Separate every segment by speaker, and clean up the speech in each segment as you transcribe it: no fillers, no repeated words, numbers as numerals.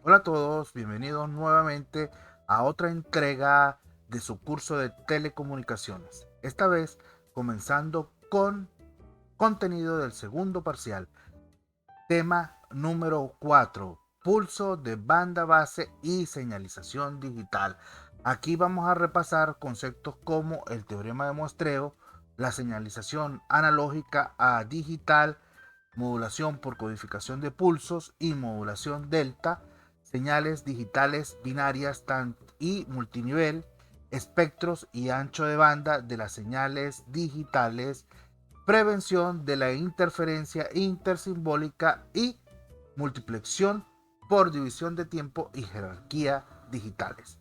Speaker 1: Hola a todos, bienvenidos nuevamente a otra entrega de su curso de telecomunicaciones. Esta vez comenzando con contenido del segundo parcial, tema número 4, pulso de banda base y señalización digital. Aquí vamos a repasar conceptos como el teorema de muestreo, la señalización analógica a digital, modulación por codificación de pulsos y modulación delta, señales digitales binarias y multinivel, espectros y ancho de banda de las señales digitales, prevención de la interferencia intersimbólica y multiplexión por división de tiempo y jerarquía digitales.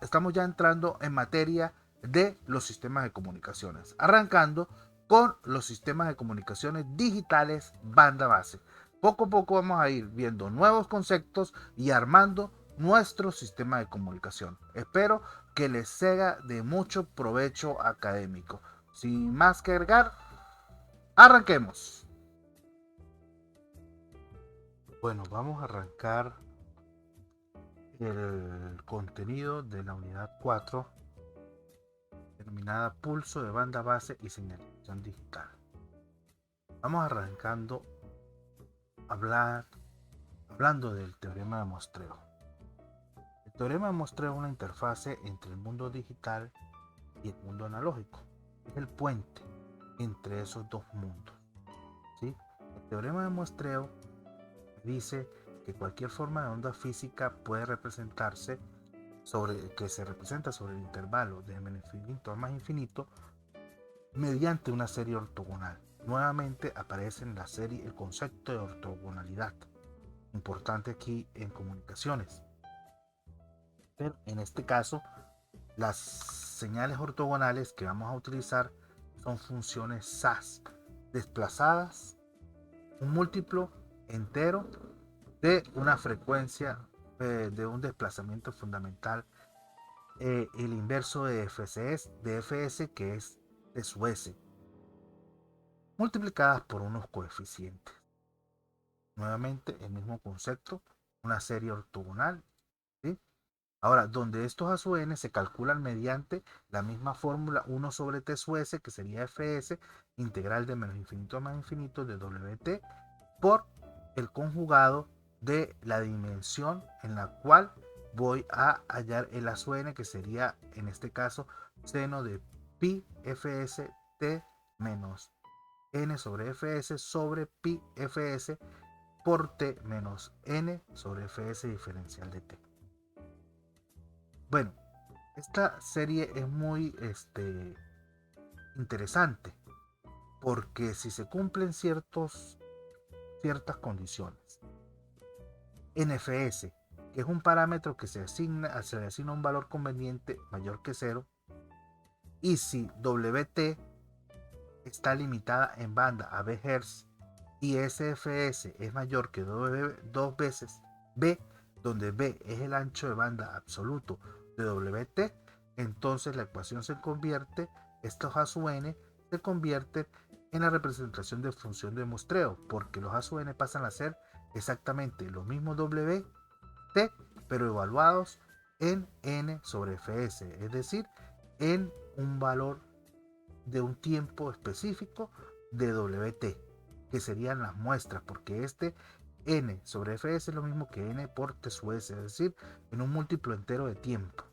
Speaker 1: Estamos ya entrando en materia de los sistemas de comunicaciones, arrancando con los sistemas de comunicaciones digitales banda base. Poco a poco vamos a ir viendo nuevos conceptos y armando nuestro sistema de comunicación. Espero que les sea de mucho provecho académico. Sin más que agregar, arranquemos. Bueno, vamos a arrancar el contenido de la unidad 4 denominada pulso de banda base y señalización digital. Vamos arrancando hablando del teorema de muestreo. El teorema de muestreo es una interfase entre el mundo digital y el mundo analógico. Es el puente entre esos dos mundos. ¿Sí? El teorema de muestreo dice que cualquier forma de onda física puede representarse que se representa sobre el intervalo de menos infinito a más infinito mediante una serie ortogonal. Nuevamente aparece en la serie el concepto de ortogonalidad, importante aquí en comunicaciones. Pero en este caso, las señales ortogonales que vamos a utilizar son funciones SAS desplazadas, un múltiplo entero de una frecuencia de un desplazamiento fundamental, el inverso de Fs que es de su S, multiplicadas por unos coeficientes. Nuevamente el mismo concepto, una serie ortogonal. ¿Sí? Ahora, donde estos a su n se calculan mediante la misma fórmula 1 sobre t su s, que sería Fs, integral de menos infinito a más infinito de Wt, por el conjugado de la dimensión en la cual voy a hallar el a su n, que sería en este caso seno de pi fs t menos n sobre fs sobre pi fs por t menos n sobre fs diferencial de t. Bueno, esta serie es muy interesante porque si se cumplen ciertas condiciones, NFS, que es un parámetro que se le asigna un valor conveniente mayor que 0, y si WT está limitada en banda a B Hz y SFS es mayor que dos veces B, donde B es el ancho de banda absoluto de WT, entonces la ecuación estos A sub n se convierten en la representación de función de muestreo, porque los A sub n pasan a ser exactamente los mismos WT, pero evaluados en n sobre fs, es decir, en un valor de un tiempo específico de Wt, que serían las muestras, porque n sobre fs es lo mismo que n por t sub s, es decir, en un múltiplo entero de tiempo.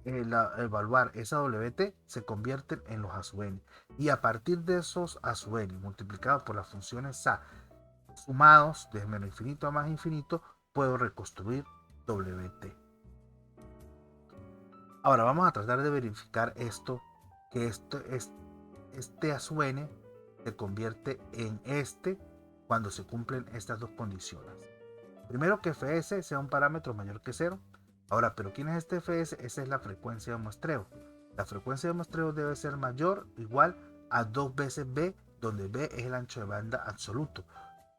Speaker 1: Evaluar esa Wt se convierten en los A sub n, y a partir de esos A sub n multiplicados por las funciones SA sumados de menos infinito a más infinito, puedo reconstruir Wt. Ahora vamos a tratar de verificar que este A sub n se convierte en cuando se cumplen estas dos condiciones. Primero, que Fs sea un parámetro mayor que 0. Ahora, ¿pero quién es este Fs? Esa es la frecuencia de muestreo. La frecuencia de muestreo debe ser mayor o igual a 2 veces B, donde B es el ancho de banda absoluto.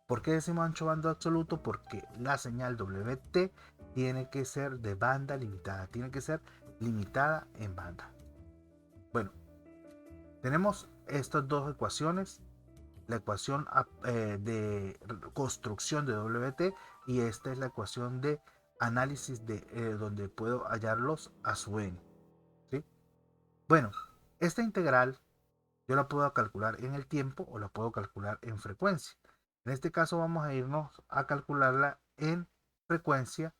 Speaker 1: ¿Por qué decimos ancho de banda absoluto? Porque la señal Wt tiene que ser de banda limitada, tiene que ser limitada en banda. Bueno, tenemos estas dos ecuaciones. la ecuación de construcción de WT y esta es la ecuación de análisis de donde puedo hallarlos a su n. ¿Sí? Bueno, esta integral yo la puedo calcular en el tiempo o la puedo calcular en frecuencia. En este caso vamos a irnos a calcularla en frecuencia,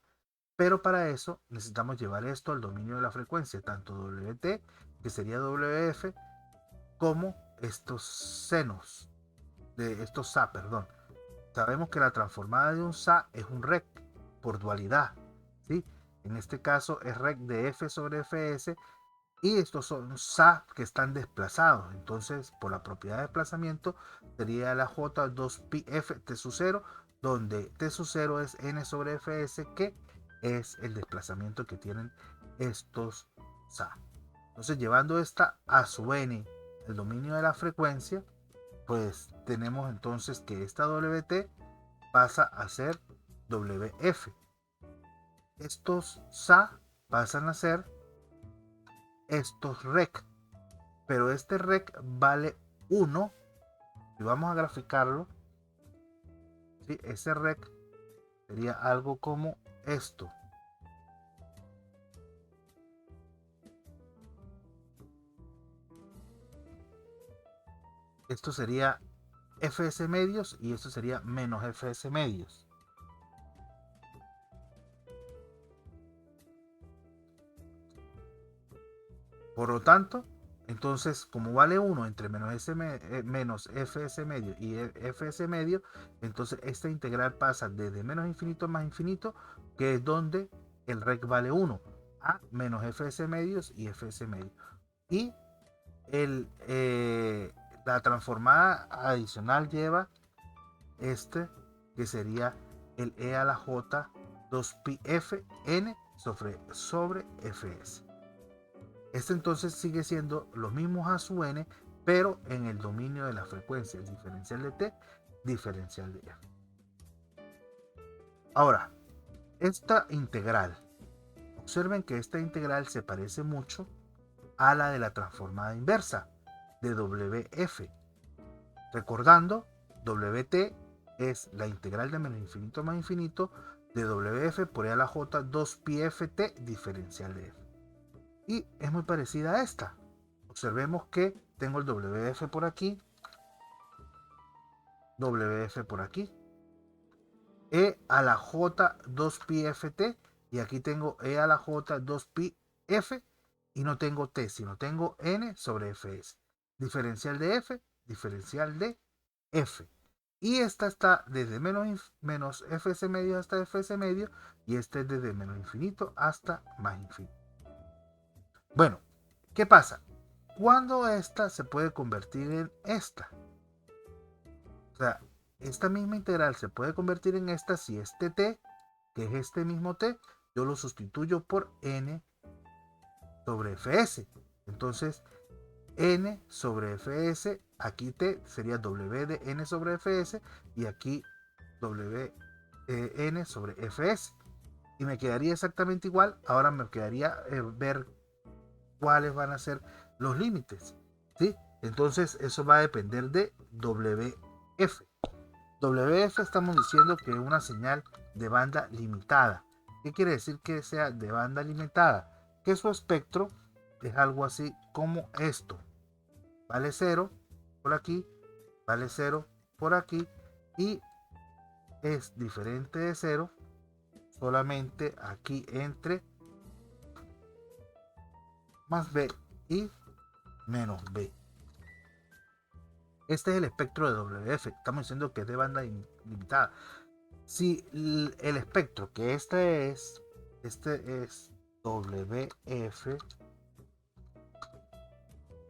Speaker 1: pero para eso necesitamos llevar esto al dominio de la frecuencia, tanto WT, que sería WF, como estos senos, de estos SA, perdón. Sabemos que la transformada de un SA es un rec por dualidad, ¿sí? En este caso es rec de F sobre Fs y estos son SA que están desplazados. Entonces, por la propiedad de desplazamiento, sería la J2πf T sub 0, donde T sub 0 es N sobre Fs, que es el desplazamiento que tienen estos SA. Entonces, llevando esta a su N, el dominio de la frecuencia, pues tenemos entonces que esta WT pasa a ser WF. Estos SA pasan a ser estos rec, pero este rec vale 1 y vamos a graficarlo, ¿sí? Ese rec sería algo como esto. Esto sería Fs medios y esto sería menos Fs medios. Por lo tanto, entonces, como vale 1 entre menos Fs medio y Fs medio, entonces esta integral pasa desde menos infinito a más infinito, que es donde el rec vale 1, a menos Fs medios y Fs medio. Y la transformada adicional lleva este, que sería el e a la j 2πf n sobre fs. Este entonces sigue siendo los mismos a su n, pero en el dominio de la frecuencia, el diferencial de t, diferencial de f. Ahora, esta integral, observen que esta integral se parece mucho a la de la transformada inversa de WF. Recordando, WT es la integral de menos infinito más infinito de WF por e a la j 2πft diferencial de f. Y es muy parecida a esta. Observemos que tengo el WF por aquí, WF por aquí, e a la j 2πft y aquí tengo e a la j 2πf y no tengo t, sino tengo n sobre fs. Diferencial de f, diferencial de f. Y esta está desde menos fs medio hasta fs medio y este es desde menos infinito hasta más infinito. Bueno, ¿qué pasa? ¿Cuándo esta se puede convertir en esta? O sea, esta misma integral se puede convertir en esta si este t, que es este mismo t, yo lo sustituyo por n sobre fs. Entonces, n sobre fs, aquí t sería w de n sobre fs y aquí w n sobre fs. Y me quedaría exactamente igual. Ahora me quedaría ver cuáles van a ser los límites, ¿sí? Entonces eso va a depender de WF. WF estamos diciendo que es una señal de banda limitada. ¿Qué quiere decir que sea de banda limitada? Que su espectro es algo así como esto. Vale 0 por aquí, vale 0 por aquí y es diferente de 0 solamente aquí entre más b y menos b. Este es el espectro de WF. Estamos diciendo que es de banda limitada. Si el espectro que este es WF,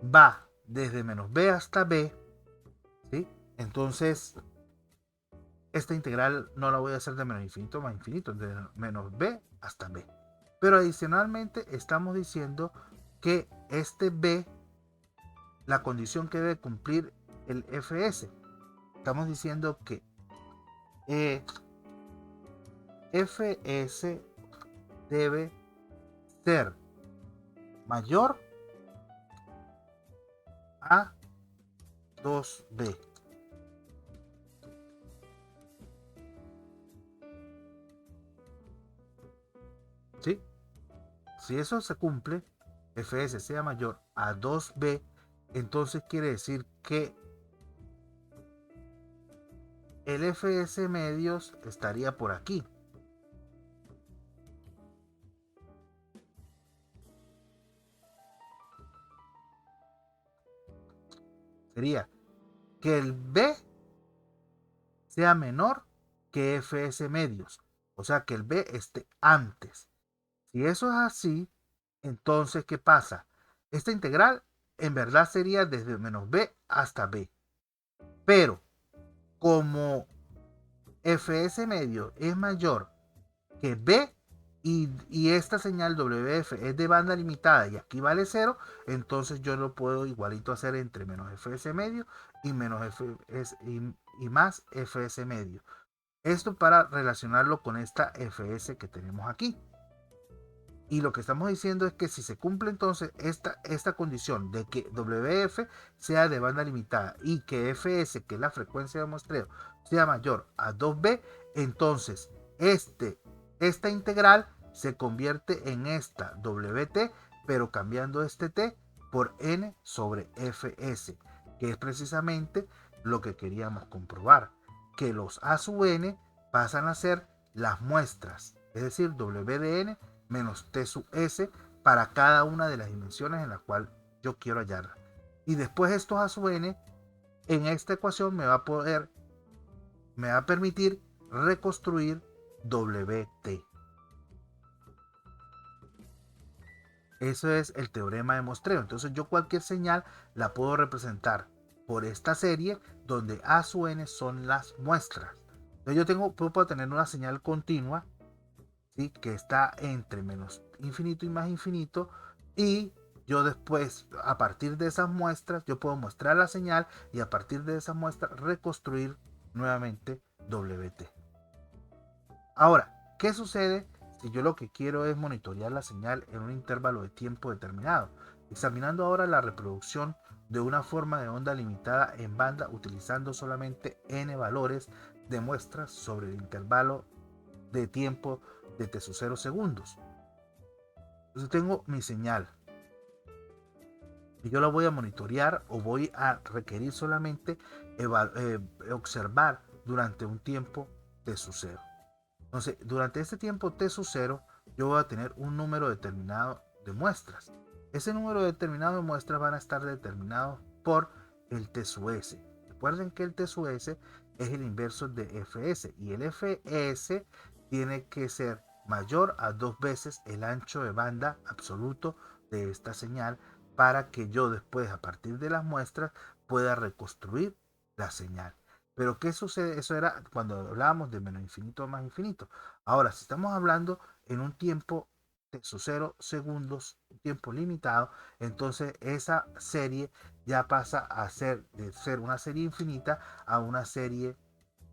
Speaker 1: va desde menos b hasta b, ¿sí? Entonces esta integral no la voy a hacer de menos infinito más infinito, de menos b hasta b. Pero adicionalmente estamos diciendo que este b, la condición que debe cumplir el fs, estamos diciendo que fs debe ser mayor a 2b. ¿sí? Si eso se cumple, fs sea mayor a 2b, entonces quiere decir que el fs medios estaría por aquí. Sería que el b sea menor que fs medios, o sea que el b esté antes. Si eso es así, entonces ¿qué pasa? Esta integral en verdad sería desde menos b hasta b, pero como fs medio es mayor que b y esta señal wf es de banda limitada y aquí vale 0, entonces yo lo puedo igualito hacer entre menos fs medio y menos fs y más fs medio. Esto para relacionarlo con esta fs que tenemos aquí. Y lo que estamos diciendo es que si se cumple entonces esta condición de que WF sea de banda limitada y que FS, que es la frecuencia de muestreo, sea mayor a 2B, entonces esta integral se convierte en esta WT, pero cambiando este T por N sobre FS, que es precisamente lo que queríamos comprobar, que los A sub N pasan a ser las muestras, es decir, W de N menos T sub S para cada una de las dimensiones en la cual yo quiero hallar. Y después estos A sub N en esta ecuación me va a permitir reconstruir WT. Eso es el teorema de muestreo. Entonces yo cualquier señal la puedo representar por esta serie donde A sub N son las muestras. Entonces yo puedo tener una señal continua, ¿sí?, que está entre menos infinito y más infinito, y yo después a partir de esas muestras yo puedo mostrar la señal y a partir de esas muestras reconstruir nuevamente WT. Ahora, ¿qué sucede si yo lo que quiero es monitorear la señal en un intervalo de tiempo determinado? Examinando ahora la reproducción de una forma de onda limitada en banda utilizando solamente n valores de muestras sobre el intervalo de tiempo de t sub 0 segundos. Entonces tengo mi señal y yo la voy a monitorear o voy a requerir solamente observar durante un tiempo t sub 0. Entonces, durante este tiempo t sub 0, yo voy a tener un número determinado de muestras. Ese número determinado de muestras van a estar determinados por el t sub s. Recuerden que el t sub s es el inverso de fs y el fs tiene que ser mayor a 2 veces el ancho de banda absoluto de esta señal para que yo después, a partir de las muestras, pueda reconstruir la señal. Pero ¿qué sucede? Eso era cuando hablábamos de menos infinito a más infinito. Ahora, si estamos hablando en un tiempo de sus 0 segundos, un tiempo limitado, entonces esa serie ya pasa a ser de ser una serie infinita a una serie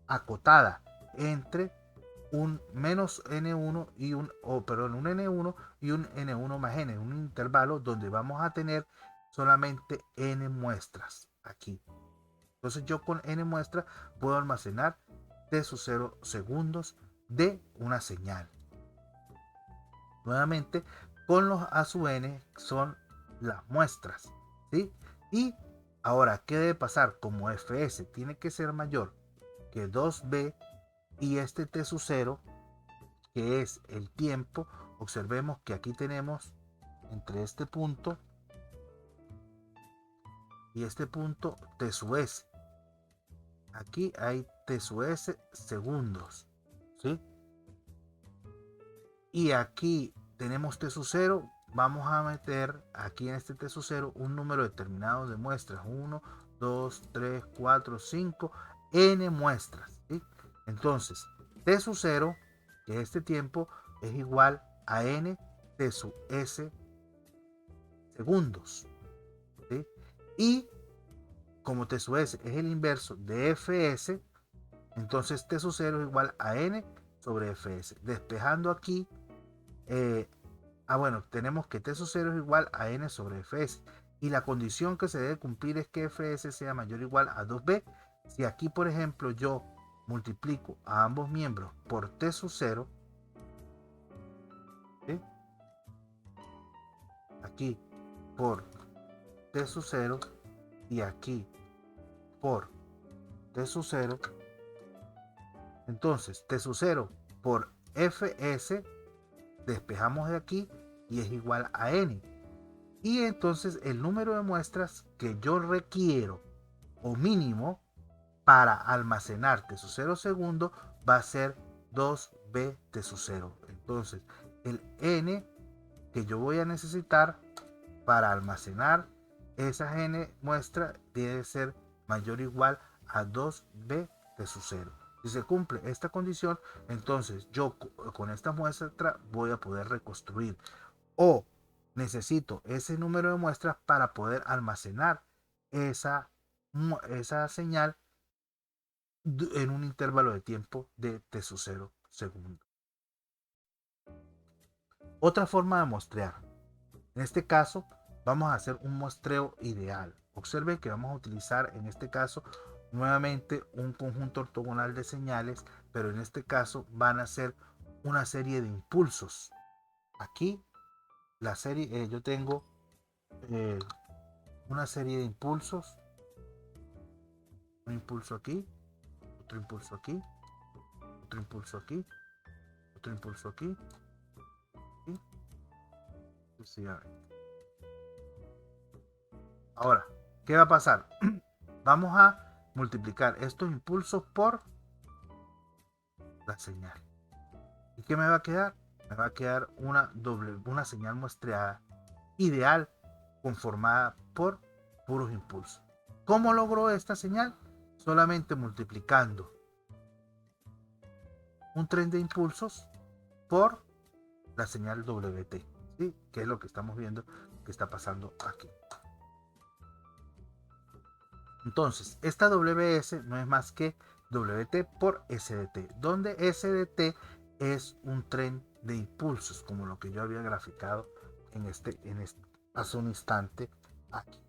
Speaker 1: acotada entre un menos n1 y un n1 y un n1 más n, un intervalo donde vamos a tener solamente n muestras aquí. Entonces yo con n muestras puedo almacenar t sub 0 segundos de una señal. Nuevamente, con los a sub n son las muestras, ¿sí? Y ahora, ¿qué debe pasar? Como fs tiene que ser mayor que 2b y este t sub 0, que es el tiempo, observemos que aquí tenemos entre este punto y este punto t sub s. Aquí hay t sub s segundos, ¿sí? Y aquí tenemos t sub 0. Vamos a meter aquí en este t sub 0 un número determinado de muestras. 1, 2, 3, 4, 5, n muestras, ¿sí? Entonces, t sub 0, que es este tiempo, es igual a n t sub s segundos, ¿sí? Y como t sub s es el inverso de fs, entonces t sub 0 es igual a n sobre fs. Despejando aquí, bueno, tenemos que t sub 0 es igual a n sobre fs. Y la condición que se debe cumplir es que fs sea mayor o igual a 2b. Si aquí, por ejemplo, yo multiplico a ambos miembros por t sub 0, ¿sí?, aquí por T sub 0 y aquí por T sub 0. Entonces T sub 0 por Fs despejamos de aquí y es igual a n. Y entonces el número de muestras que yo requiero o mínimo para almacenar T sub 0 segundo va a ser 2b T sub 0. Entonces el n que yo voy a necesitar para almacenar esas n muestras debe ser mayor o igual a 2b T sub 0. Si se cumple esta condición, entonces yo con esta muestra voy a poder reconstruir, o necesito ese número de muestras para poder almacenar esa señal en un intervalo de tiempo de T sub 0 segundo. Otra forma de muestrear. En este caso vamos a hacer un muestreo ideal. Observen que vamos a utilizar en este caso nuevamente un conjunto ortogonal de señales, pero en este caso van a ser una serie de impulsos. Aquí la serie, yo tengo una serie de impulsos, un impulso aquí, otro impulso aquí, otro impulso aquí, otro impulso aquí, y sucesivamente. Ahora, ¿qué va a pasar? Vamos a multiplicar estos impulsos por la señal. ¿Y qué me va a quedar? Me va a quedar una señal muestreada ideal conformada por puros impulsos. ¿Cómo logro esta señal? Solamente multiplicando un tren de impulsos por la señal WT, ¿sí? Que es lo que estamos viendo que está pasando aquí. Entonces, esta WS no es más que WT por SDT, donde SDT es un tren de impulsos, como lo que yo había graficado hace un instante aquí,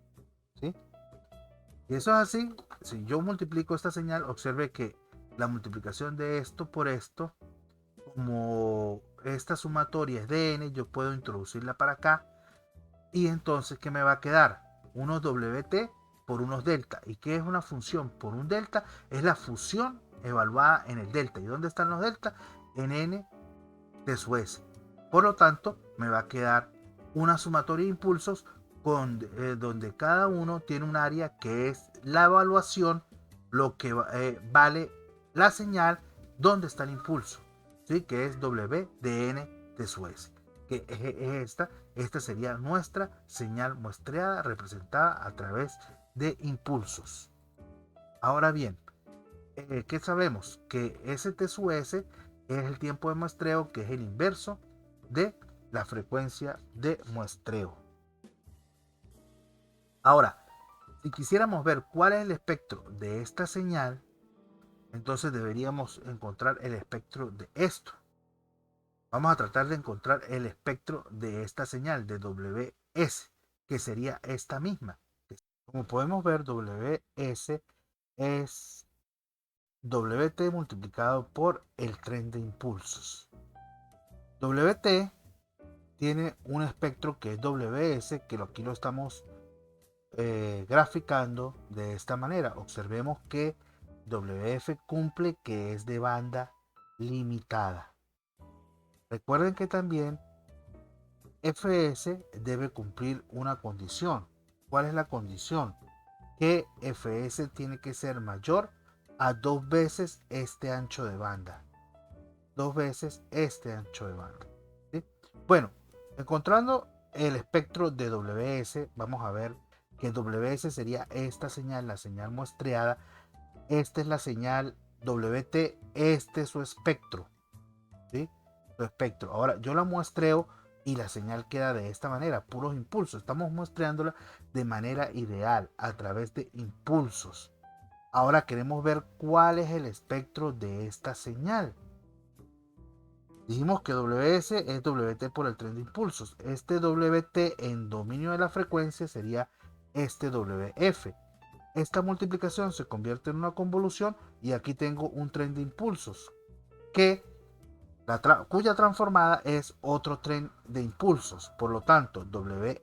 Speaker 1: ¿sí? Y eso es así. Si yo multiplico esta señal, observe que la multiplicación de esto por esto, como esta sumatoria es de n, yo puedo introducirla para acá, y entonces ¿qué me va a quedar? Unos WT por unos delta. ¿Y qué es una función por un delta? Es la fusión evaluada en el delta. ¿Y dónde están los delta? En n de su s. Por lo tanto, me va a quedar una sumatoria de impulsos donde cada uno tiene un área que es la evaluación, lo que vale la señal, donde está el impulso, ¿sí? Que es W de n de su s. Que es esta sería nuestra señal muestreada representada a través de impulsos. Ahora bien, ¿qué sabemos? Que T sub s es el tiempo de muestreo, que es el inverso de la frecuencia de muestreo. Ahora, si quisiéramos ver cuál es el espectro de esta señal, entonces deberíamos encontrar el espectro de esto. Vamos a tratar de encontrar el espectro de esta señal de WS, que sería esta misma. Como podemos ver, WS es WT multiplicado por el tren de impulsos. WT tiene un espectro que es WS, que aquí lo estamos graficando de esta manera. Observemos que WF cumple que es de banda limitada. Recuerden que también FS debe cumplir una condición. ¿Cuál es la condición? Que FS tiene que ser mayor a 2 veces este ancho de banda. 2 veces este ancho de banda, ¿sí? Bueno, encontrando el espectro de WS, vamos a ver que WS sería esta señal, la señal muestreada. Esta es la señal WT, este es su espectro, ¿sí? Su espectro. Ahora yo la muestreo y la señal queda de esta manera, puros impulsos. Estamos muestreándola de manera ideal a través de impulsos. Ahora queremos ver cuál es el espectro de esta señal. Dijimos que WS es WT por el tren de impulsos. Este WT en dominio de la frecuencia sería este WF. Esta multiplicación se convierte en una convolución y aquí tengo un tren de impulsos cuya transformada es otro tren de impulsos. Por lo tanto, WS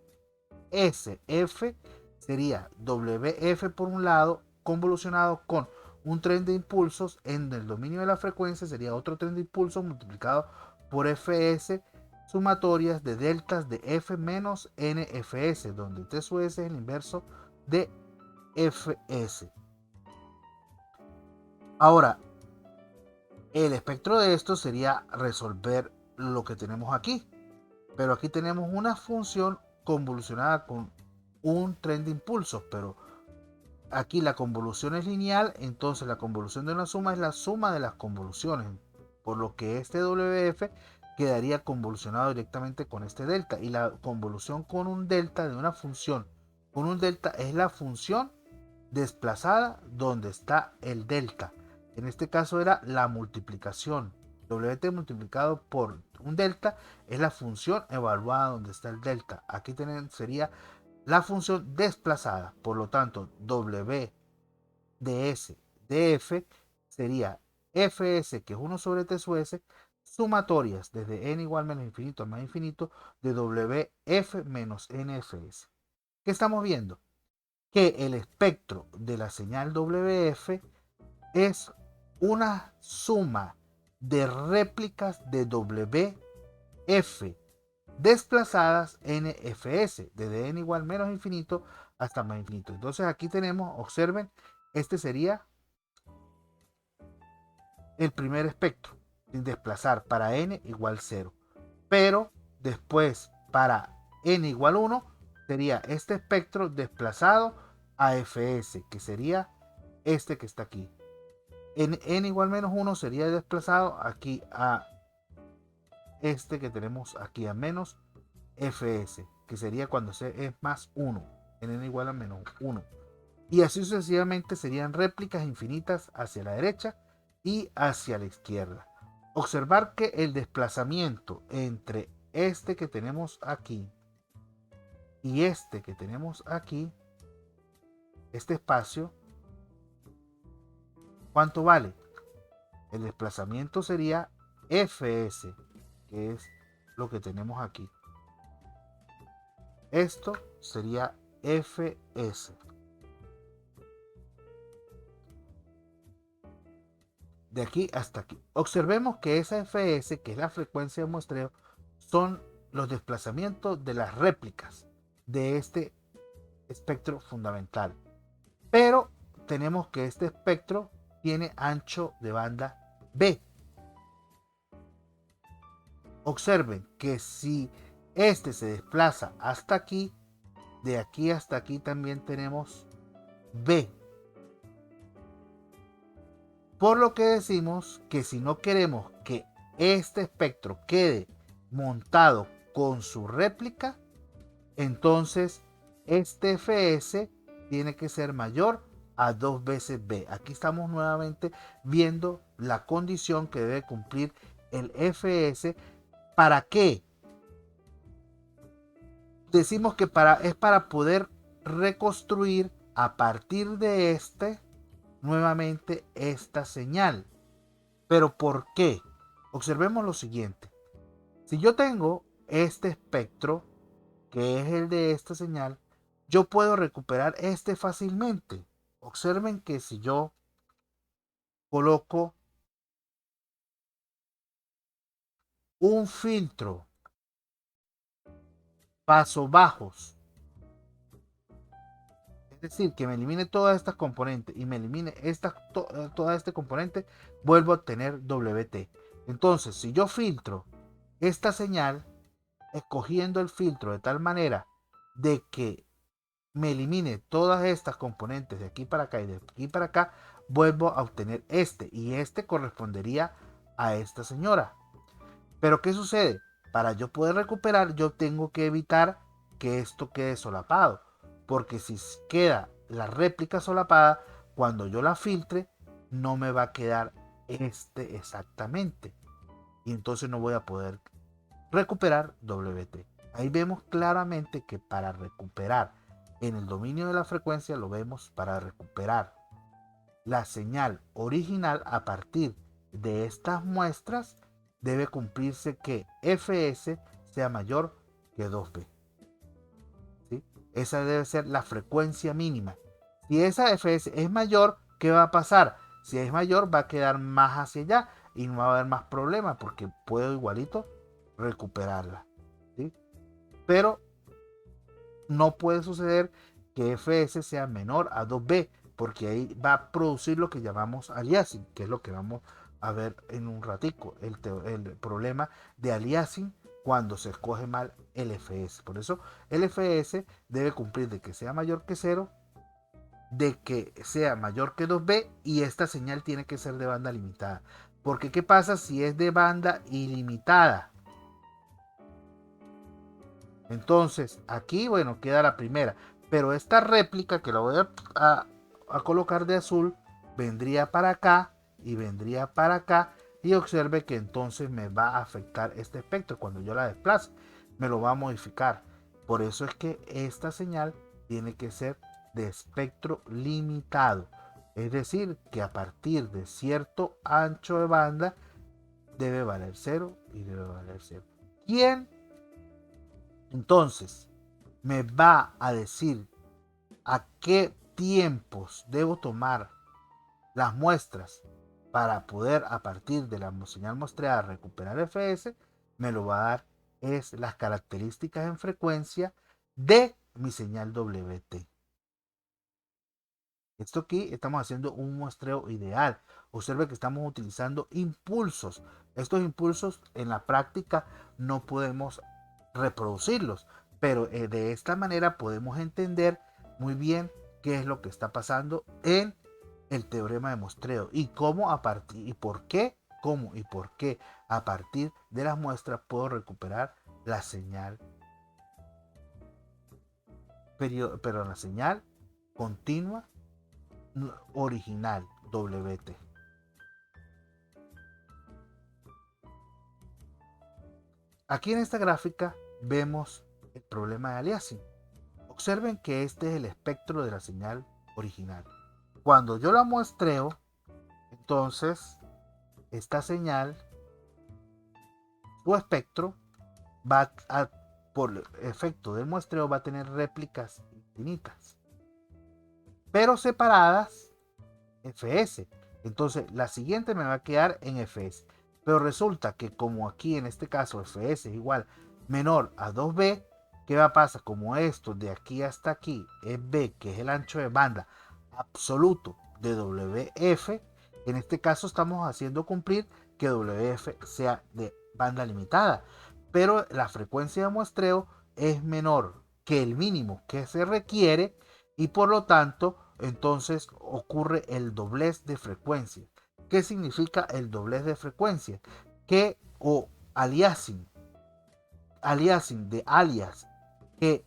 Speaker 1: SF sería WF por un lado convolucionado con un tren de impulsos en el dominio de la frecuencia, sería otro tren de impulsos multiplicado por Fs sumatorias de deltas de F menos NFS, donde T sub S es el inverso de Fs. Ahora, el espectro de esto sería resolver lo que tenemos aquí, pero aquí tenemos una función convolucionada con un tren de impulsos, pero aquí la convolución es lineal, entonces la convolución de una suma es la suma de las convoluciones, por lo que este WF quedaría convolucionado directamente con este delta, y la convolución con un delta de una función con un delta es la función desplazada donde está el delta. En este caso era la multiplicación. WT multiplicado por un delta es la función evaluada donde está el delta. Aquí sería la función desplazada. Por lo tanto, W ds df sería Fs, que es 1 sobre T sub S, sumatorias desde n igual menos infinito a más infinito de Wf menos NFS. ¿Qué estamos viendo? Que el espectro de la señal WF es una suma de réplicas de WF desplazadas NFS, desde n igual menos infinito hasta más infinito. Entonces aquí tenemos, observen, este sería el primer espectro, sin desplazar para n igual 0. Pero después, para n igual 1, sería este espectro desplazado a Fs, que sería este que está aquí. En n igual menos 1 sería desplazado aquí a este que tenemos aquí, a menos Fs, que sería cuando c es más 1, en n igual a menos 1. Y así sucesivamente serían réplicas infinitas hacia la derecha y hacia la izquierda. Observar que el desplazamiento entre este que tenemos aquí y este que tenemos aquí, este espacio, ¿cuánto vale? El desplazamiento sería Fs, que es lo que tenemos aquí. Esto sería Fs. De aquí hasta aquí. Observemos que esa Fs, que es la frecuencia de muestreo, son los desplazamientos de las réplicas de este espectro fundamental. Pero tenemos que este espectro tiene ancho de banda B. Observen que si este se desplaza hasta aquí, de aquí hasta aquí también tenemos B. Por lo que decimos que si no queremos que este espectro quede montado con su réplica, entonces este Fs tiene que ser mayor a 2 veces B. Aquí estamos nuevamente viendo la condición que debe cumplir el Fs. ¿Para qué? Decimos que es para poder reconstruir a partir de este nuevamente esta señal. ¿Pero por qué? Observemos lo siguiente. Si yo tengo este espectro, que es el de esta señal, yo puedo recuperar este fácilmente. Observen que si yo coloco un filtro paso bajos, es decir, que me elimine todas estas componentes y me elimine toda este componente, vuelvo a obtener WT. Entonces, si yo filtro esta señal, escogiendo el filtro de tal manera de que me elimine todas estas componentes de aquí para acá y de aquí para acá, vuelvo a obtener este, y este correspondería a esta señora. Pero ¿qué sucede? Para yo poder recuperar, yo tengo que evitar que esto quede solapado, porque si queda la réplica solapada, cuando yo la filtre, no me va a quedar este exactamente, y entonces no voy a poder recuperar WT. Ahí vemos claramente que para recuperar en el dominio de la frecuencia, lo vemos, para recuperar la señal original a partir de estas muestras, debe cumplirse que Fs sea mayor que 2B. ¿Sí? esa debe ser la frecuencia mínima. Si esa fs es mayor, ¿qué va a pasar? Si es mayor, va a quedar más hacia allá y no va a haber más problema porque puedo igualito recuperarla, ¿sí? Pero no puede suceder que fs sea menor a 2b, porque ahí va a producir lo que llamamos aliasing, que es lo que vamos a ver en un ratico, el problema de aliasing cuando se escoge mal el fs. Por eso el fs debe cumplir de que sea mayor que 0, de que sea mayor que 2b, y esta señal tiene que ser de banda limitada. Porque ¿qué pasa si es de banda ilimitada? Entonces, aquí, bueno, queda la primera. Pero esta réplica, que la voy a colocar de azul, vendría para acá y vendría para acá. Y observe que entonces me va a afectar este espectro. Cuando yo la desplace, me lo va a modificar. Por eso es que esta señal tiene que ser de espectro limitado. Es decir, que a partir de cierto ancho de banda debe valer 0 y debe valer 0. ¿Quién entonces me va a decir a qué tiempos debo tomar las muestras para poder a partir de la señal muestreada recuperar fs? Me lo va a dar es las características en frecuencia de mi señal WT. Esto aquí estamos haciendo un muestreo ideal. Observe que estamos utilizando impulsos. Estos impulsos en la práctica no podemos reproducirlos, pero de esta manera podemos entender muy bien qué es lo que está pasando en el teorema de muestreo y cómo a partir y por qué, cómo y por qué a partir de las muestras puedo recuperar la señal, pero la señal continua original WT. Aquí en esta gráfica vemos el problema de aliasing. Observen que este es el espectro de la señal original. Cuando yo la muestreo, entonces esta señal, su espectro, va a, por efecto del muestreo, va a tener réplicas infinitas, pero separadas fs. Entonces la siguiente me va a quedar en fs. Pero resulta que como aquí en este caso fs es igual menor a 2b, ¿qué va a pasar? Como esto de aquí hasta aquí es b, que es el ancho de banda absoluto de wf, en este caso estamos haciendo cumplir que wf sea de banda limitada, pero la frecuencia de muestreo es menor que el mínimo que se requiere y por lo tanto entonces ocurre el doblez de frecuencia. ¿Qué significa el doblez de frecuencia? Que o aliasing de alias, que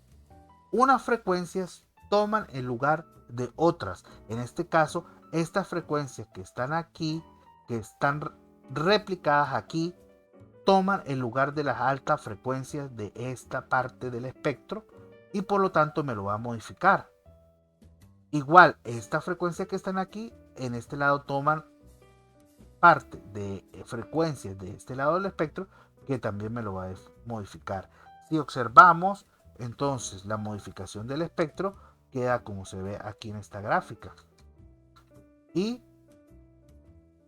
Speaker 1: unas frecuencias toman el lugar de otras. En este caso, estas frecuencias que están aquí, que están replicadas aquí, toman el lugar de las altas frecuencias de esta parte del espectro y por lo tanto me lo va a modificar. Igual, estas frecuencias que están aquí, en este lado toman parte de frecuencias de este lado del espectro que también me lo va a modificar. Si observamos, entonces la modificación del espectro queda como se ve aquí en esta gráfica. Y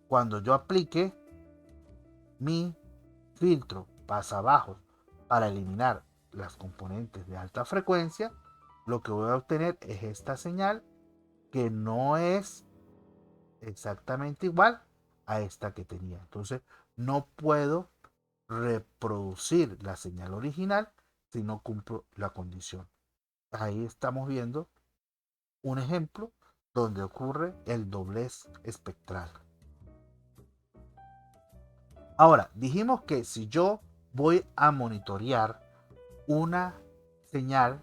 Speaker 1: cuando yo aplique mi filtro pasabajos para eliminar las componentes de alta frecuencia, lo que voy a obtener es esta señal que no es exactamente igual a esta que tenía. Entonces no puedo reproducir la señal original si no cumplo la condición. Ahí estamos viendo un ejemplo donde ocurre el doblez espectral. Ahora, dijimos que si yo voy a monitorear una señal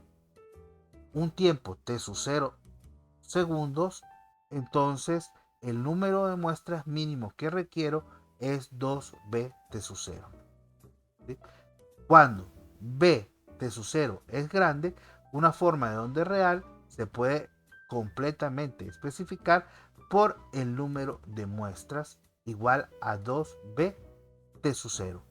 Speaker 1: un tiempo t sub 0 segundos, entonces el número de muestras mínimo que requiero es 2b t sub 0. ¿Sí? Cuando b t sub 0 es grande, una forma de onda real se puede completamente especificar por el número de muestras igual a 2b t sub 0.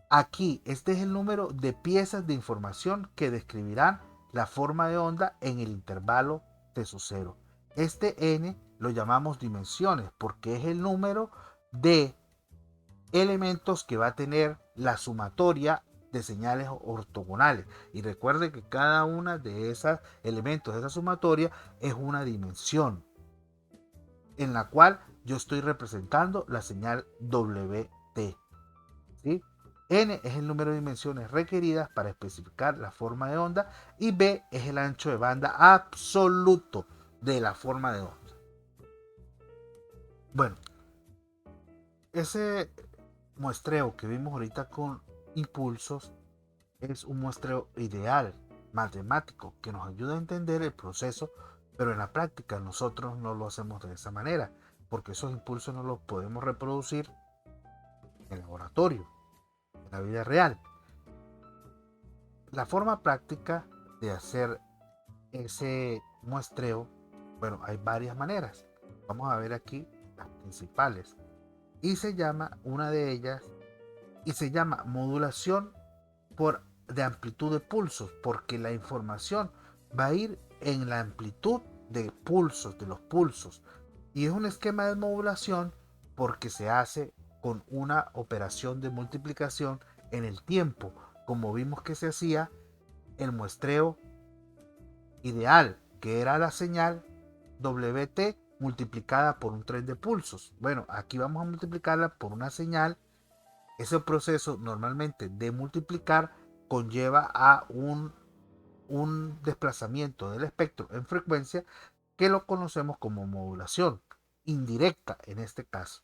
Speaker 1: Aquí este es el número de piezas de información que describirán la forma de onda en el intervalo t sub 0. Este n lo llamamos dimensiones porque es el número de elementos que va a tener la sumatoria de señales ortogonales. Y recuerde que cada una de esos elementos de esa sumatoria es una dimensión en la cual yo estoy representando la señal WT. ¿Sí? N es el número de dimensiones requeridas para especificar la forma de onda y B es el ancho de banda absoluto de la forma de onda. Bueno, ese muestreo que vimos ahorita con impulsos es un muestreo ideal, matemático, que nos ayuda a entender el proceso, pero en la práctica nosotros no lo hacemos de esa manera, porque esos impulsos no los podemos reproducir en el laboratorio, en la vida real. La forma práctica de hacer ese muestreo, bueno, hay varias maneras. Vamos a ver aquí las principales. Y se llama una de ellas, y se llama modulación de amplitud de pulsos, porque la información va a ir en la amplitud de pulsos, de los pulsos. Y es un esquema de modulación porque se hace con una operación de multiplicación en el tiempo, como vimos que se hacía el muestreo ideal, que era la señal WT multiplicada por un tren de pulsos. Bueno, aquí vamos a multiplicarla por una señal. Ese proceso normalmente de multiplicar conlleva a un desplazamiento del espectro en frecuencia que lo conocemos como modulación indirecta en este caso.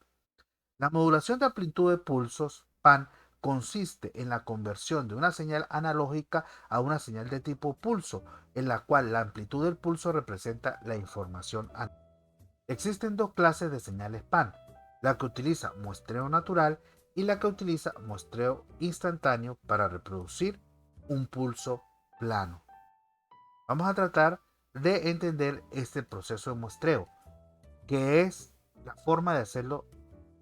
Speaker 1: La modulación de amplitud de pulsos PAN consiste en la conversión de una señal analógica a una señal de tipo pulso, en la cual la amplitud del pulso representa la información analógica. Existen dos clases de señales PAN, la que utiliza muestreo natural y la que utiliza muestreo instantáneo para reproducir un pulso plano. Vamos a tratar de entender este proceso de muestreo, que es la forma de hacerlo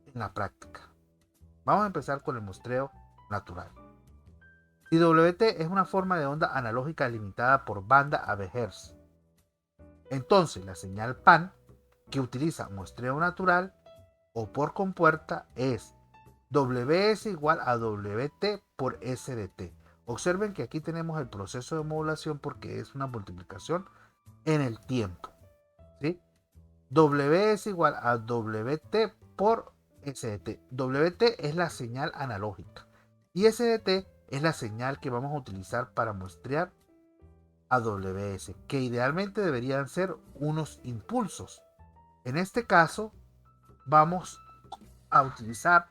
Speaker 1: en la práctica. Vamos a empezar con el muestreo natural. Si WT es una forma de onda analógica limitada por banda a Hz, entonces la señal PAN, que utiliza muestreo natural o por compuerta, es WS igual a WT por SDT. Observen que aquí tenemos el proceso de modulación porque es una multiplicación en el tiempo. ¿Sí? W es igual a WT por SDT. WT es la señal analógica y SDT es la señal que vamos a utilizar para muestrear a WS, que idealmente deberían ser unos impulsos. En este caso vamos a utilizar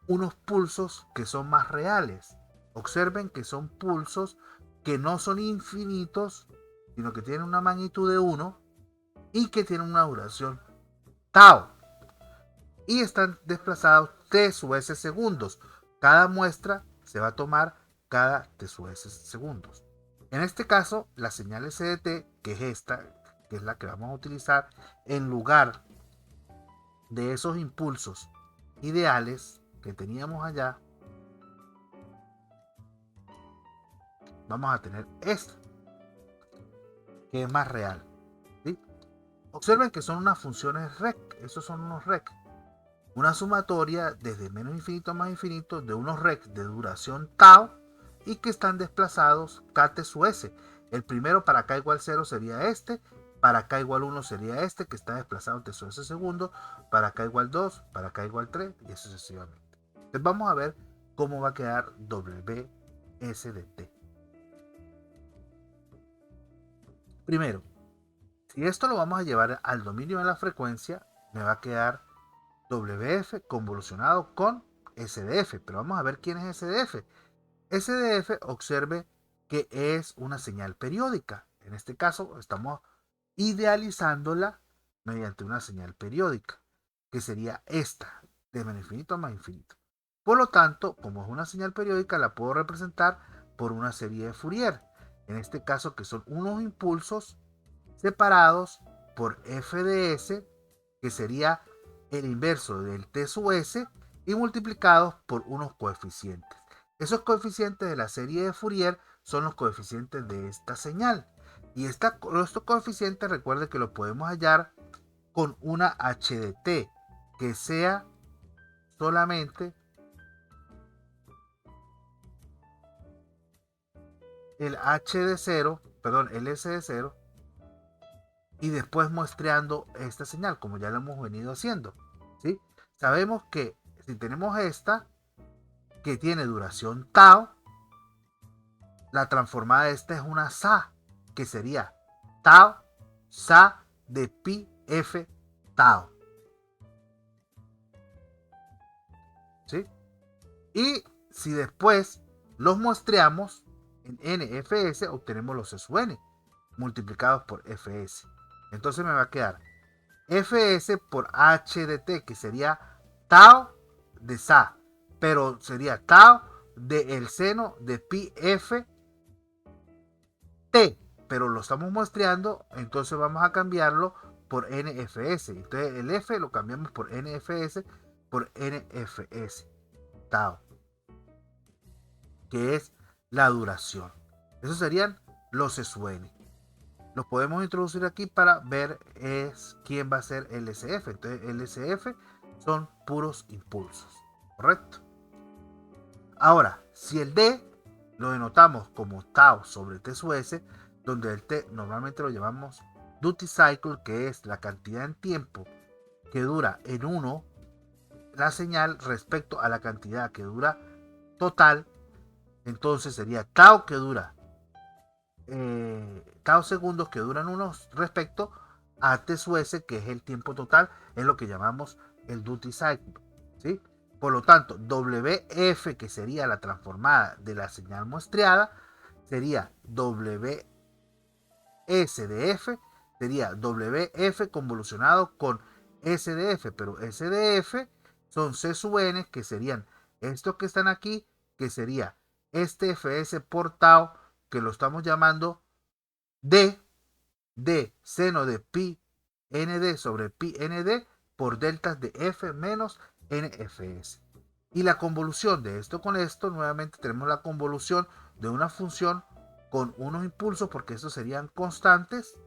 Speaker 1: unos pulsos que son más reales. Observen que son pulsos que no son infinitos, sino que tienen una magnitud de 1 y que tienen una duración tau. Y están desplazados t sub s segundos. Cada muestra se va a tomar cada t sub s segundos. En este caso, la señal SDT, que es esta, que es la que vamos a utilizar, en lugar de esos impulsos ideales que teníamos allá, vamos a tener esta, que es más real. ¿Sí? Observen que son unas funciones rec, esos son unos rec, una sumatoria desde menos infinito a más infinito de unos rec de duración tau y que están desplazados kt sub s. El primero para k igual 0 sería este, para k igual 1 sería este que está desplazado t sub s segundo, para k igual 2, para k igual 3 y así sucesivamente. Entonces vamos a ver cómo va a quedar WS de t. Primero, si esto lo vamos a llevar al dominio de la frecuencia, me va a quedar WF convolucionado con SDF. Pero vamos a ver quién es SDF. SDF, observe que es una señal periódica. En este caso, estamos idealizándola mediante una señal periódica, que sería esta, de menos infinito a más infinito. Por lo tanto, como es una señal periódica, la puedo representar por una serie de Fourier. En este caso, que son unos impulsos separados por f de s, que sería el inverso del t sub s, y multiplicados por unos coeficientes. Esos coeficientes de la serie de Fourier son los coeficientes de esta señal. Y estos coeficientes, recuerde que lo podemos hallar con una HDT que sea solamente el H de 0, perdón, el S de 0, y después muestreando esta señal, como ya lo hemos venido haciendo, ¿sí? Sabemos que si tenemos esta, que tiene duración tau, la transformada de esta es una SA, que sería tau, SA de pi f tau, ¿sí? Y si después los muestreamos en NFS, obtenemos los S sub n multiplicados por Fs. Entonces me va a quedar Fs por H de t, que sería tau de SA, pero sería tau de el seno de pi f t, pero lo estamos muestreando, entonces vamos a cambiarlo por NFS. Entonces el F lo cambiamos por NFS, tau, que es la duración. Esos serían los SUN. Los podemos introducir aquí para ver quién va a ser el SF. Entonces el SF son puros impulsos, ¿correcto? Ahora, si el D lo denotamos como tau sobre T sub S, donde el T normalmente lo llamamos duty cycle, que es la cantidad en tiempo que dura en uno la señal respecto a la cantidad que dura total, entonces sería tau que dura tau segundos que duran unos respecto a T sub S, que es el tiempo total, es lo que llamamos el duty cycle, ¿sí? Por lo tanto, WF, que sería la transformada de la señal muestreada, sería WS de F, sería WF convolucionado con SDF, pero SDF son C sub n, que serían estos que están aquí, que sería este Fs por tau, que lo estamos llamando D de seno de pi nd sobre pi nd por deltas de f menos nfs. Y la convolución de esto con esto, nuevamente tenemos la convolución de una función con unos impulsos, porque estos serían constantes.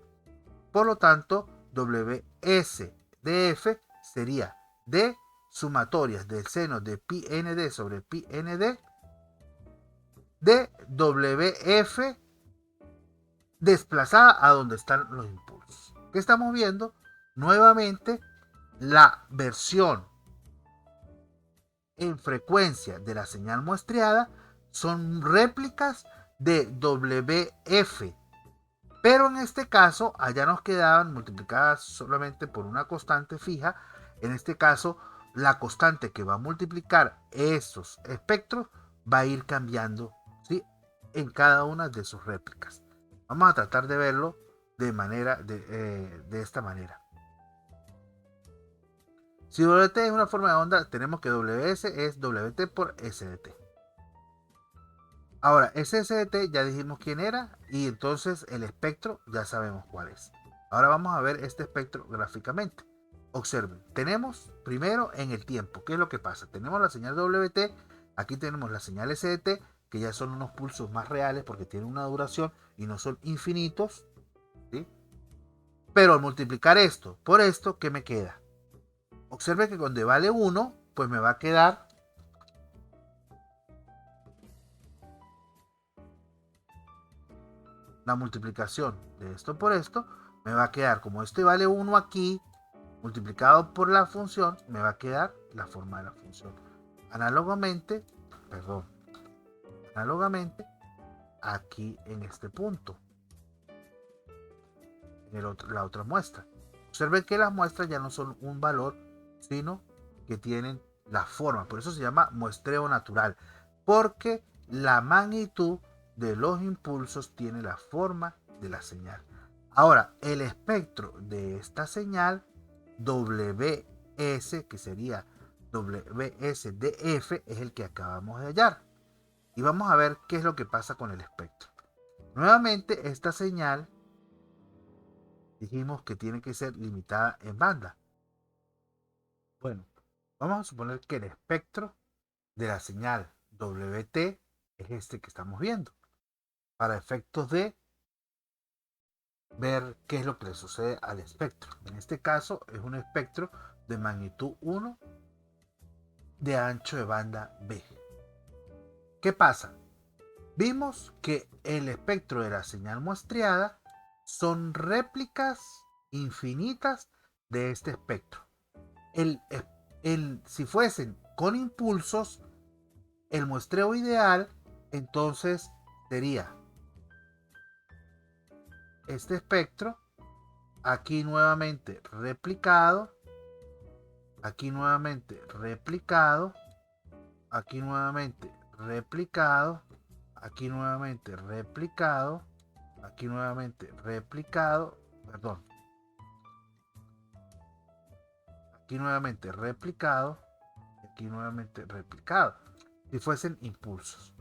Speaker 1: Por lo tanto, ws de f sería d sumatorias del seno de pi nd sobre pi nd de wf desplazada a donde están los impulsos. ¿Qué estamos viendo? Nuevamente, la versión en frecuencia de la señal muestreada son réplicas de WF, pero en este caso allá nos quedaban multiplicadas solamente por una constante fija. En este caso, la constante que va a multiplicar estos espectros va a ir cambiando, ¿sí?, en cada una de sus réplicas. Vamos a tratar de verlo de esta manera. Si WT es una forma de onda, tenemos que WS es WT por SDT. Ahora, SSDT ya dijimos quién era, y entonces el espectro ya sabemos cuál es. Ahora vamos a ver este espectro gráficamente. Observen, tenemos primero en el tiempo, ¿qué es lo que pasa? Tenemos la señal WT, aquí tenemos la señal SDT, que ya son unos pulsos más reales porque tienen una duración y no son infinitos, ¿sí? Pero al multiplicar esto por esto, ¿qué me queda? Observe que cuando vale 1, pues me va a quedar la multiplicación de esto por esto, me va a quedar, como este vale 1 aquí, multiplicado por la función, me va a quedar la forma de la función. Análogamente, aquí en este punto, en la otra muestra. Observen que las muestras ya no son un valor, sino que tienen la forma. Por eso se llama muestreo natural, porque la magnitud de los impulsos tiene la forma de la señal. Ahora, el espectro de esta señal WS, que sería WSDF, es el que acabamos de hallar. Y vamos a ver qué es lo que pasa con el espectro. Nuevamente, esta señal dijimos que tiene que ser limitada en banda. Bueno, vamos a suponer que el espectro de la señal WT es este que estamos viendo. Para efectos de ver qué es lo que le sucede al espectro. En este caso es un espectro de magnitud 1 de ancho de banda B. ¿Qué pasa? Vimos que el espectro de la señal muestreada son réplicas infinitas de este espectro. Si fuesen con impulsos, el muestreo ideal entonces sería este espectro, aquí nuevamente replicado, aquí nuevamente replicado, aquí nuevamente replicado, aquí nuevamente replicado, aquí nuevamente replicado, perdón, aquí nuevamente replicado, aquí nuevamente replicado. Si fuesen impulsos,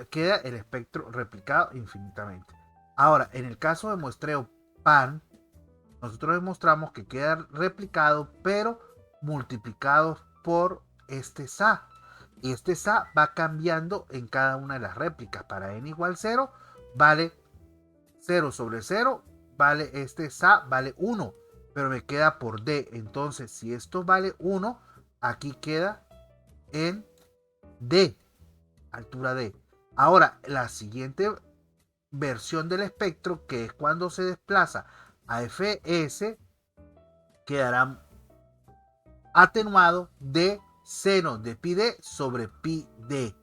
Speaker 1: queda el espectro replicado infinitamente. Ahora, en el caso de muestreo pan, nosotros demostramos que queda replicado, pero multiplicado por este SA. Y este SA va cambiando en cada una de las réplicas. Para n igual 0, vale 0 sobre 0, vale este SA, vale 1. Pero me queda por D. Entonces, si esto vale 1, aquí queda en D, altura D. Ahora, la siguiente versión del espectro, que es cuando se desplaza a Fs, quedará atenuado de seno de pi d sobre pi d.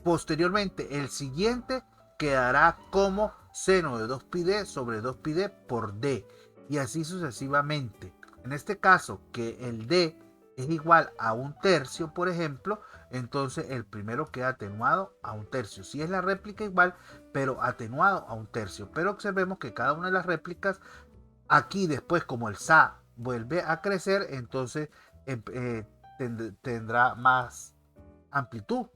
Speaker 1: Posteriormente, el siguiente quedará como seno de 2πd sobre 2πd por d, y así sucesivamente. En este caso, que el d es igual a 1/3, por ejemplo, entonces el primero queda atenuado a 1/3. Si es la réplica igual, pero atenuado a 1/3. Pero observemos que cada una de las réplicas, aquí después, como el SA vuelve a crecer, entonces tendrá más amplitud,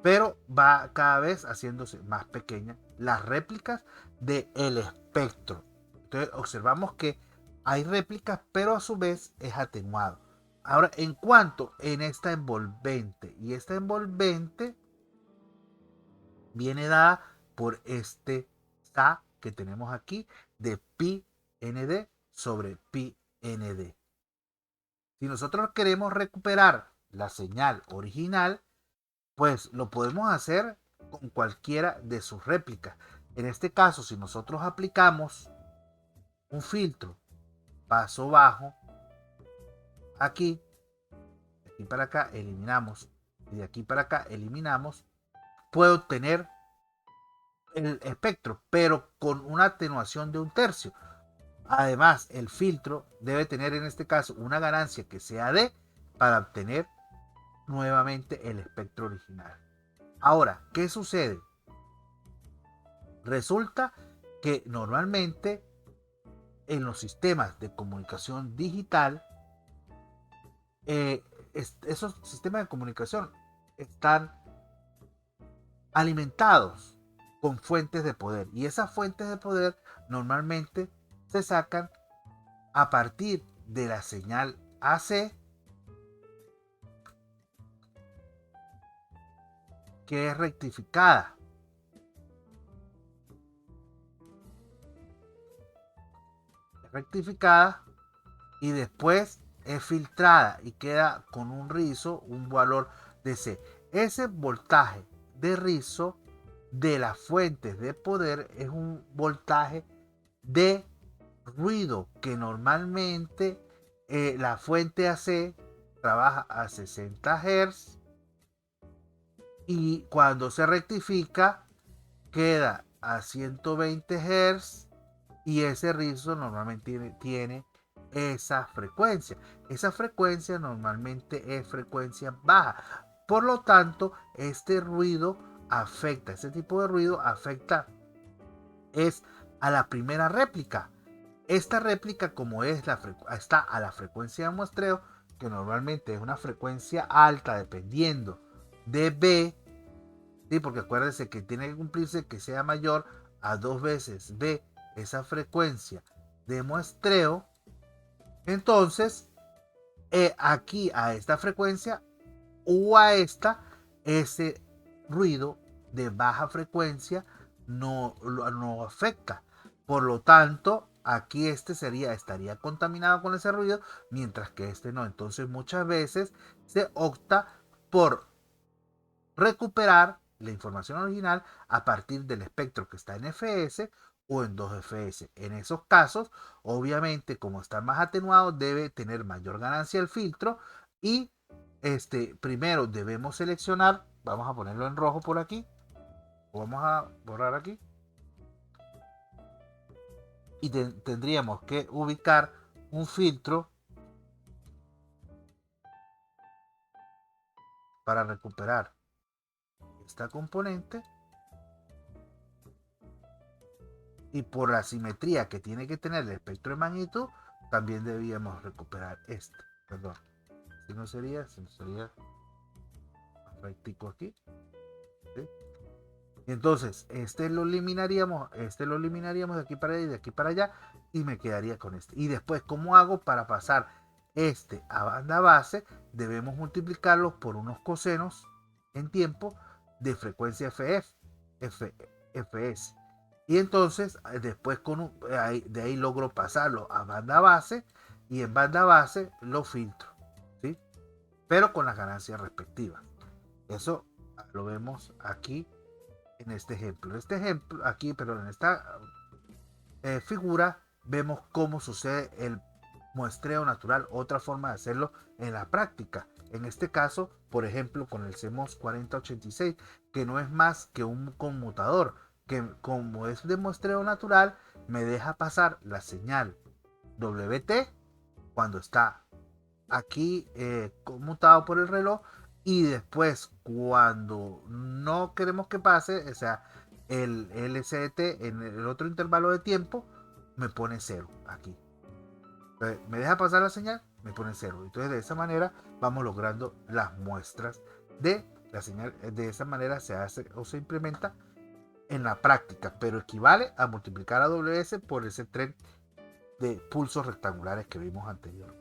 Speaker 1: pero va cada vez haciéndose más pequeña las réplicas del espectro. Entonces observamos que hay réplicas, pero a su vez es atenuado. Ahora, en cuanto en esta envolvente, y esta envolvente viene dada por este SA que tenemos aquí de pi nd sobre pi nd. Si nosotros queremos recuperar la señal original, pues lo podemos hacer con cualquiera de sus réplicas. En este caso, si nosotros aplicamos un filtro paso bajo, aquí, de aquí para acá eliminamos, y de aquí para acá eliminamos, puedo obtener el espectro, pero con una atenuación de 1/3. Además, el filtro debe tener en este caso una ganancia que sea D para obtener nuevamente el espectro original. Ahora, ¿qué sucede? Resulta que normalmente en los sistemas de comunicación digital, esos sistemas de comunicación están alimentados con fuentes de poder, y esas fuentes de poder normalmente se sacan a partir de la señal AC, que es rectificada. Y después es filtrada y queda con un rizo, un valor de C. Ese voltaje de rizo de las fuentes de poder es un voltaje de ruido que normalmente la fuente AC trabaja a 60 Hz, y cuando se rectifica queda a 120 Hz, y ese rizo normalmente tiene esa frecuencia. Esa frecuencia normalmente es frecuencia baja. Por lo tanto, este tipo de ruido afecta es a la primera réplica. Esta réplica, como está a la frecuencia de muestreo, que normalmente es una frecuencia alta dependiendo de B, ¿sí? Porque acuérdense que tiene que cumplirse que sea mayor a 2 veces B, esa frecuencia de muestreo. Entonces, aquí a esta frecuencia o a ese ruido de baja frecuencia no afecta. Por lo tanto, aquí estaría contaminado con ese ruido, mientras que este no. Entonces muchas veces se opta por recuperar la información original a partir del espectro que está en FS o en 2FS. En esos casos, obviamente, como está más atenuado, debe tener mayor ganancia el filtro y primero debemos seleccionar, vamos a ponerlo en rojo por aquí, o vamos a borrar aquí, y tendríamos que ubicar un filtro para recuperar esta componente, y por la simetría que tiene que tener el espectro de magnitud también debíamos recuperar este, perdón, si no sería rectico aquí, ¿sí? Y entonces este lo eliminaríamos de aquí para allá y de aquí para allá, y me quedaría con este. Y después, ¿cómo hago para pasar este a banda base? Debemos multiplicarlo por unos cosenos en tiempo de frecuencia FS. Y entonces después de ahí logro pasarlo a banda base, y en banda base lo filtro, ¿sí? Pero con las ganancias respectivas. Eso lo vemos aquí en este ejemplo. En esta figura vemos cómo sucede el muestreo natural, otra forma de hacerlo en la práctica. En este caso, por ejemplo, con el CMOS 4086, que no es más que un conmutador, que como es de muestreo natural, me deja pasar la señal WT cuando está aquí conmutado por el reloj, y después cuando no queremos que pase, o sea, el LCT en el otro intervalo de tiempo me pone 0 aquí. Entonces, me deja pasar la señal, me pone 0. Entonces de esa manera vamos logrando las muestras de la señal. De esa manera se hace o se implementa en la práctica, pero equivale a multiplicar a WS por ese tren de pulsos rectangulares que vimos anteriormente.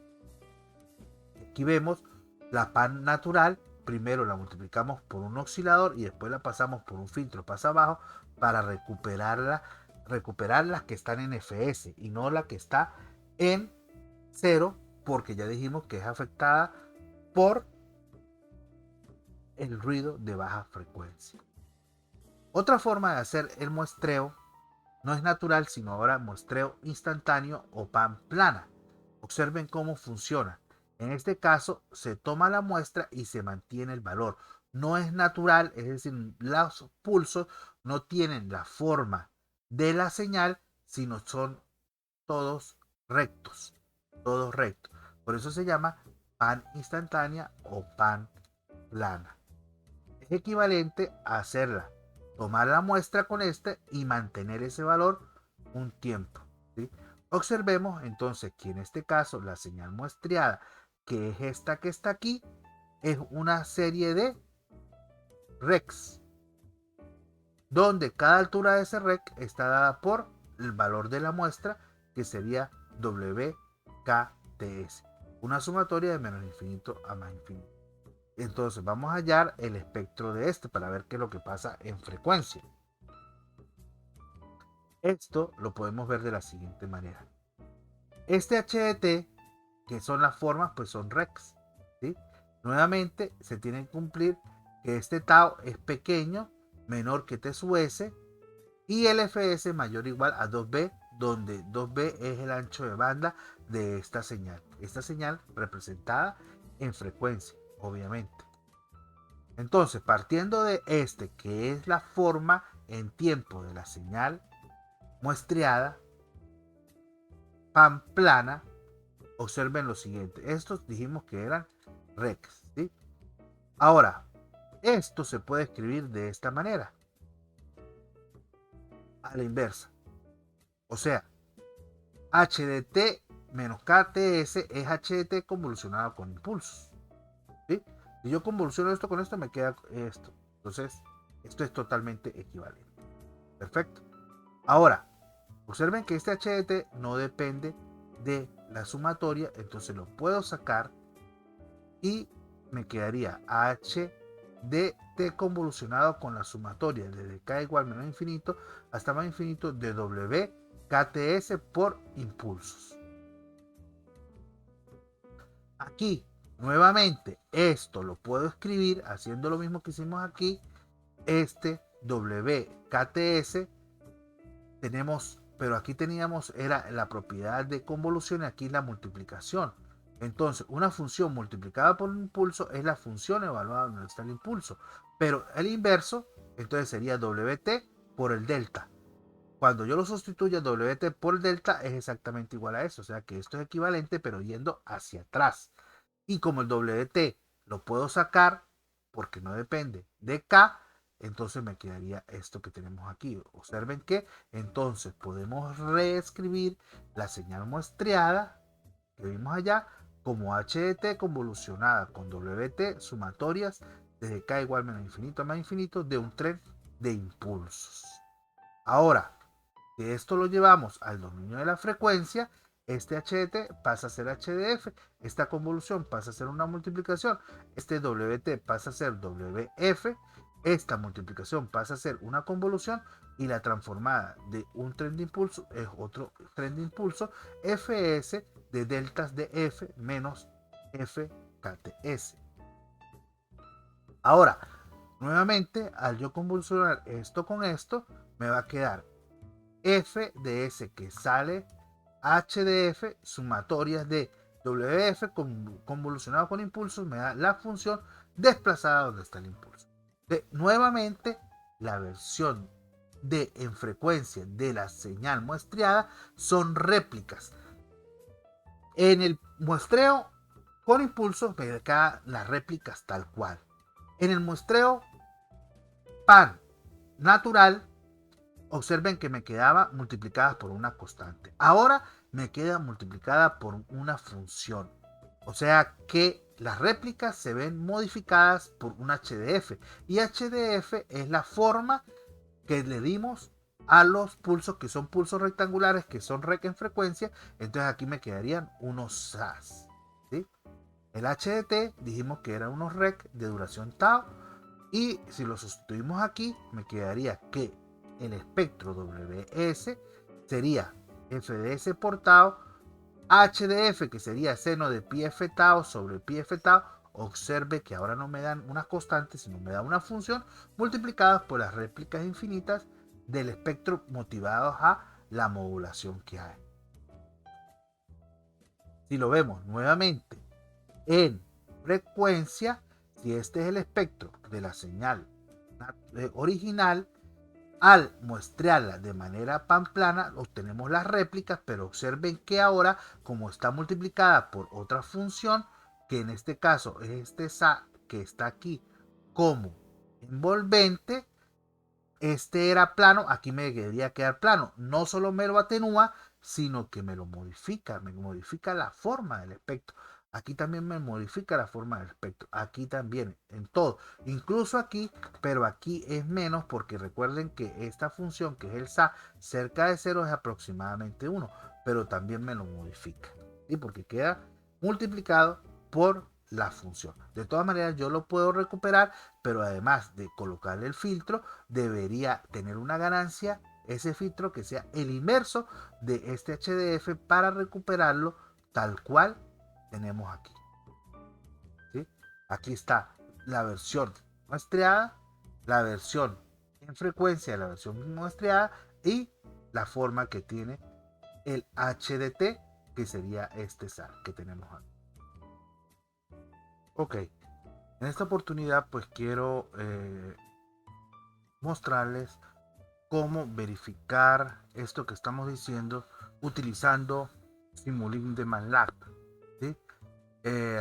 Speaker 1: Aquí vemos la pan natural, primero la multiplicamos por un oscilador y después la pasamos por un filtro pasa abajo para recuperar las que están en FS y no la que está en 0, porque ya dijimos que es afectada por el ruido de baja frecuencia. Otra forma de hacer el muestreo no es natural, sino ahora muestreo instantáneo o pan plana. Observen cómo funciona. En este caso, se toma la muestra y se mantiene el valor. No es natural, es decir, los pulsos no tienen la forma de la señal, sino son todos rectos. Todos rectos. Por eso se llama pan instantánea o pan plana. Es equivalente a hacerla, tomar la muestra con este y mantener ese valor un tiempo, ¿sí? Observemos entonces que en este caso la señal muestreada, que es esta que está aquí, es una serie de recs, donde cada altura de ese rec está dada por el valor de la muestra, que sería WKTS, una sumatoria de menos infinito a más infinito. Entonces vamos a hallar el espectro de este para ver qué es lo que pasa en frecuencia. Esto lo podemos ver de la siguiente manera. Este HDT, que son las formas, pues son recs, ¿sí? Nuevamente se tiene que cumplir que este tau es pequeño, menor que T sub S, y el FS mayor o igual a 2B, donde 2B es el ancho de banda de esta señal. Esta señal representada en frecuencia, obviamente. Entonces, partiendo de este, que es la forma en tiempo de la señal muestreada, pan plana, observen lo siguiente. Estos dijimos que eran recs, ¿sí? Ahora, esto se puede escribir de esta manera, a la inversa. O sea, HDT menos KTS es HDT convolucionado con impulsos, ¿sí? Si yo convoluciono esto con esto, me queda esto. Entonces, esto es totalmente equivalente. Perfecto. Ahora, observen que este HDT no depende de la sumatoria, entonces lo puedo sacar y me quedaría HDT convolucionado con la sumatoria desde K igual menos infinito hasta más infinito de W KTS por impulsos. Aquí, nuevamente, esto lo puedo escribir haciendo lo mismo que hicimos aquí. Este WKTS tenemos, pero aquí teníamos, era la propiedad de convolución y aquí la multiplicación. Entonces, una función multiplicada por un impulso es la función evaluada donde está el impulso. Pero el inverso, entonces sería WT por el delta. Cuando yo lo sustituya WT por el delta es exactamente igual a eso. O sea que esto es equivalente pero yendo hacia atrás. Y como el WT lo puedo sacar porque no depende de K, entonces me quedaría esto que tenemos aquí. Observen que entonces podemos reescribir la señal muestreada que vimos allá como HDT convolucionada con WT sumatorias desde K igual menos infinito a más infinito de un tren de impulsos. Ahora, que esto lo llevamos al dominio de la frecuencia, este HDT pasa a ser HDF, esta convolución pasa a ser una multiplicación, este WT pasa a ser WF, esta multiplicación pasa a ser una convolución y la transformada de un tren de impulso es otro tren de impulso, FS de deltas de F menos FKTS. Ahora, nuevamente, al yo convolucionar esto con esto, me va a quedar F de S que sale H de F sumatorias de WF convolucionado con impulsos me da la función desplazada donde está el impulso. Nuevamente, la versión de en frecuencia de la señal muestreada son réplicas. En el muestreo con impulsos me quedan las réplicas tal cual. En el muestreo pan natural, observen que me quedaba multiplicada por una constante. Ahora me queda multiplicada por una función. O sea que las réplicas se ven modificadas por un HDF. Y HDF es la forma que le dimos a los pulsos que son pulsos rectangulares, que son rec en frecuencia. Entonces aquí me quedarían unos SAS. ¿Sí? El HDT dijimos que eran unos rec de duración tau. Y si lo sustituimos aquí, me quedaría que el espectro WS sería FDS por tau, HDF que sería seno de pi f tau sobre pi f tau. Observe que ahora no me dan unas constantes, sino me da una función multiplicadas por las réplicas infinitas del espectro motivados a la modulación que hay. Si lo vemos nuevamente en frecuencia, si este es el espectro de la señal original, al muestrearla de manera panplana obtenemos las réplicas, pero observen que ahora, como está multiplicada por otra función, que en este caso es este SA que está aquí como envolvente, este era plano, aquí me debería quedar plano. No solo me lo atenúa, sino que me modifica la forma del espectro. Aquí también me modifica la forma del espectro. Aquí también, en todo. Incluso aquí, pero aquí es menos porque recuerden que esta función, que es el SA, cerca de 0 es aproximadamente 1. Pero también me lo modifica. ¿Sí? Porque queda multiplicado por la función. De todas maneras, yo lo puedo recuperar, pero además de colocarle el filtro, debería tener una ganancia ese filtro que sea el inverso de este HDF para recuperarlo tal cual tenemos aquí. ¿Sí? Aquí está la versión muestreada, la versión en frecuencia de la versión muestreada y la forma que tiene el HDT, que sería este SAR que tenemos aquí. Ok, en esta oportunidad pues quiero mostrarles cómo verificar esto que estamos diciendo utilizando Simulink de MATLAB. ¿Sí?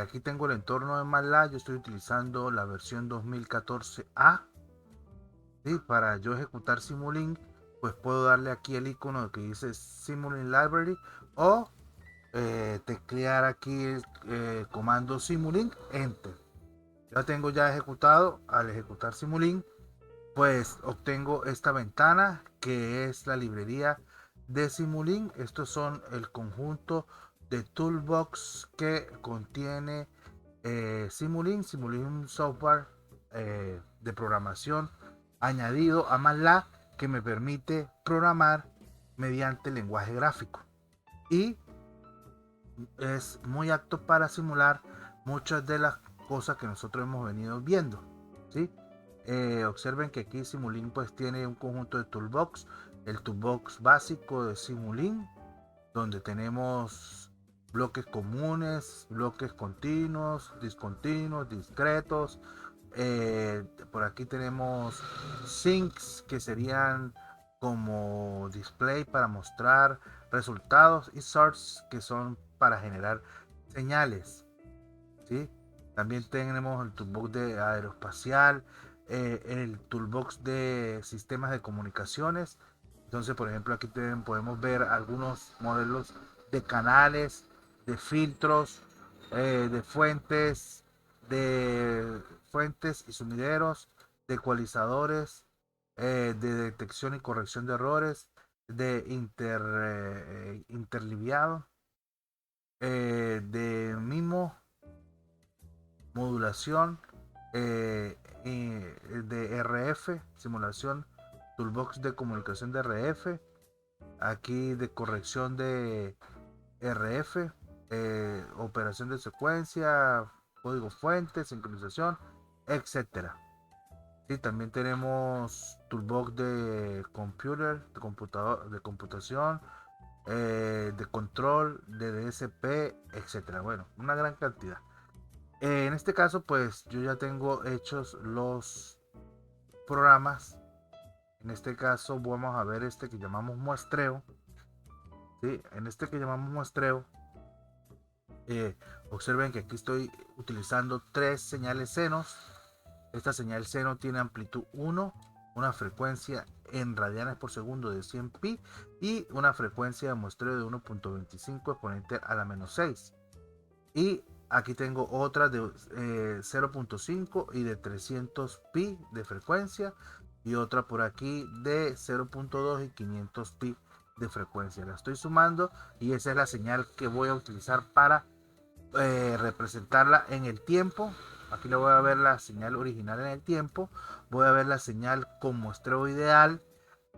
Speaker 1: Aquí tengo el entorno de MATLAB, yo estoy utilizando la versión 2014A. ¿Sí? Para yo ejecutar Simulink, pues puedo darle aquí el icono que dice Simulink Library o teclear aquí el comando Simulink, Enter. Ya tengo ya ejecutado. Al ejecutar Simulink, pues obtengo esta ventana que es la librería de Simulink. Estos son el conjunto de toolbox que contiene Simulink software de programación añadido a MATLAB que me permite programar mediante lenguaje gráfico y es muy apto para simular muchas de las cosas que nosotros hemos venido viendo, ¿sí? Observen que aquí Simulink pues tiene un conjunto de toolbox, el toolbox básico de Simulink, donde tenemos bloques comunes, bloques continuos, discontinuos, discretos. Por aquí tenemos sinks que serían como display para mostrar resultados y sorts que son para generar señales, ¿sí? También tenemos el toolbox de aeroespacial, el toolbox de sistemas de comunicaciones. Entonces, por ejemplo, aquí podemos ver algunos modelos de canales, de filtros, de fuentes y sumideros, de ecualizadores, de detección y corrección de errores, de interliviado, de mimo, modulación, de RF, simulación, toolbox de comunicación de RF, aquí de corrección de RF, operación de secuencia, código fuente, sincronización, etcétera. Sí, también tenemos toolbox de computer, de computador, de computación, de control, de DSP, etcétera. Bueno, una gran cantidad. En este caso, pues yo ya tengo hechos los programas. En este caso, vamos a ver este que llamamos muestreo. ¿Sí? En este que llamamos muestreo, observen que aquí estoy utilizando tres señales senos. Esta señal seno tiene amplitud 1, una frecuencia en radianes por segundo de 100 pi y una frecuencia de muestreo de 1.25 exponente a la menos 6. Y aquí tengo otra de 0.5 y de 300 pi de frecuencia y otra por aquí de 0.2 y 500 pi de frecuencia. La estoy sumando y esa es la señal que voy a utilizar para representarla en el tiempo. Aquí le voy a ver la señal original en el tiempo. Voy a ver la señal con muestreo ideal,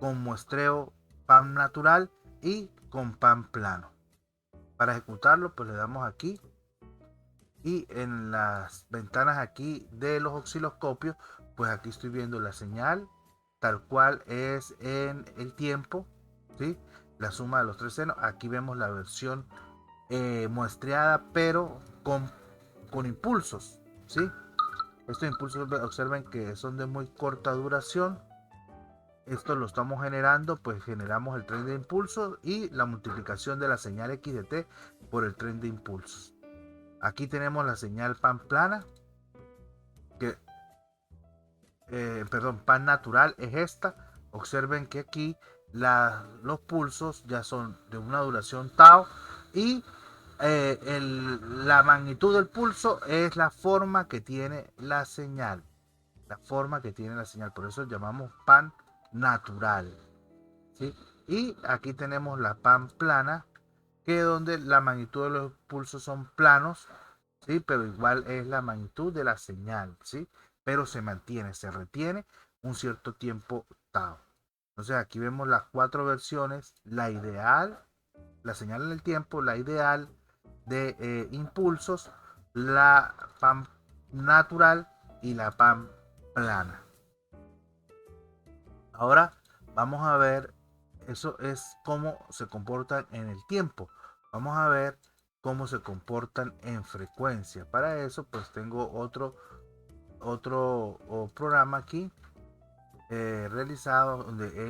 Speaker 1: con muestreo pan natural y con pan plano. Para ejecutarlo, pues le damos aquí y en las ventanas aquí de los osciloscopios, pues aquí estoy viendo la señal tal cual es en el tiempo, ¿sí? La suma de los tres senos. Aquí vemos la versión muestreada, pero con impulsos, ¿sí? Estos impulsos observen que son de muy corta duración. Esto lo estamos generando, pues generamos el tren de impulsos y la multiplicación de la señal X de T por el tren de impulsos. Aquí tenemos la señal pan plana, que, pan natural es esta. Observen que aquí los pulsos ya son de una duración tau y la magnitud del pulso es la forma que tiene la señal. La forma que tiene la señal. Por eso llamamos pan natural. ¿Sí? Y aquí tenemos la pan plana, que donde la magnitud de los pulsos son planos, ¿sí? Pero igual es la magnitud de la señal, ¿sí? Pero se mantiene, se retiene un cierto tiempo tau. Entonces aquí vemos las cuatro versiones, la ideal, la señal en el tiempo, la ideal de impulsos, la pan natural y la pan plana. Ahora vamos a ver, eso es cómo se comportan en el tiempo. Vamos a ver cómo se comportan en frecuencia. Para eso pues tengo otro programa aquí realizado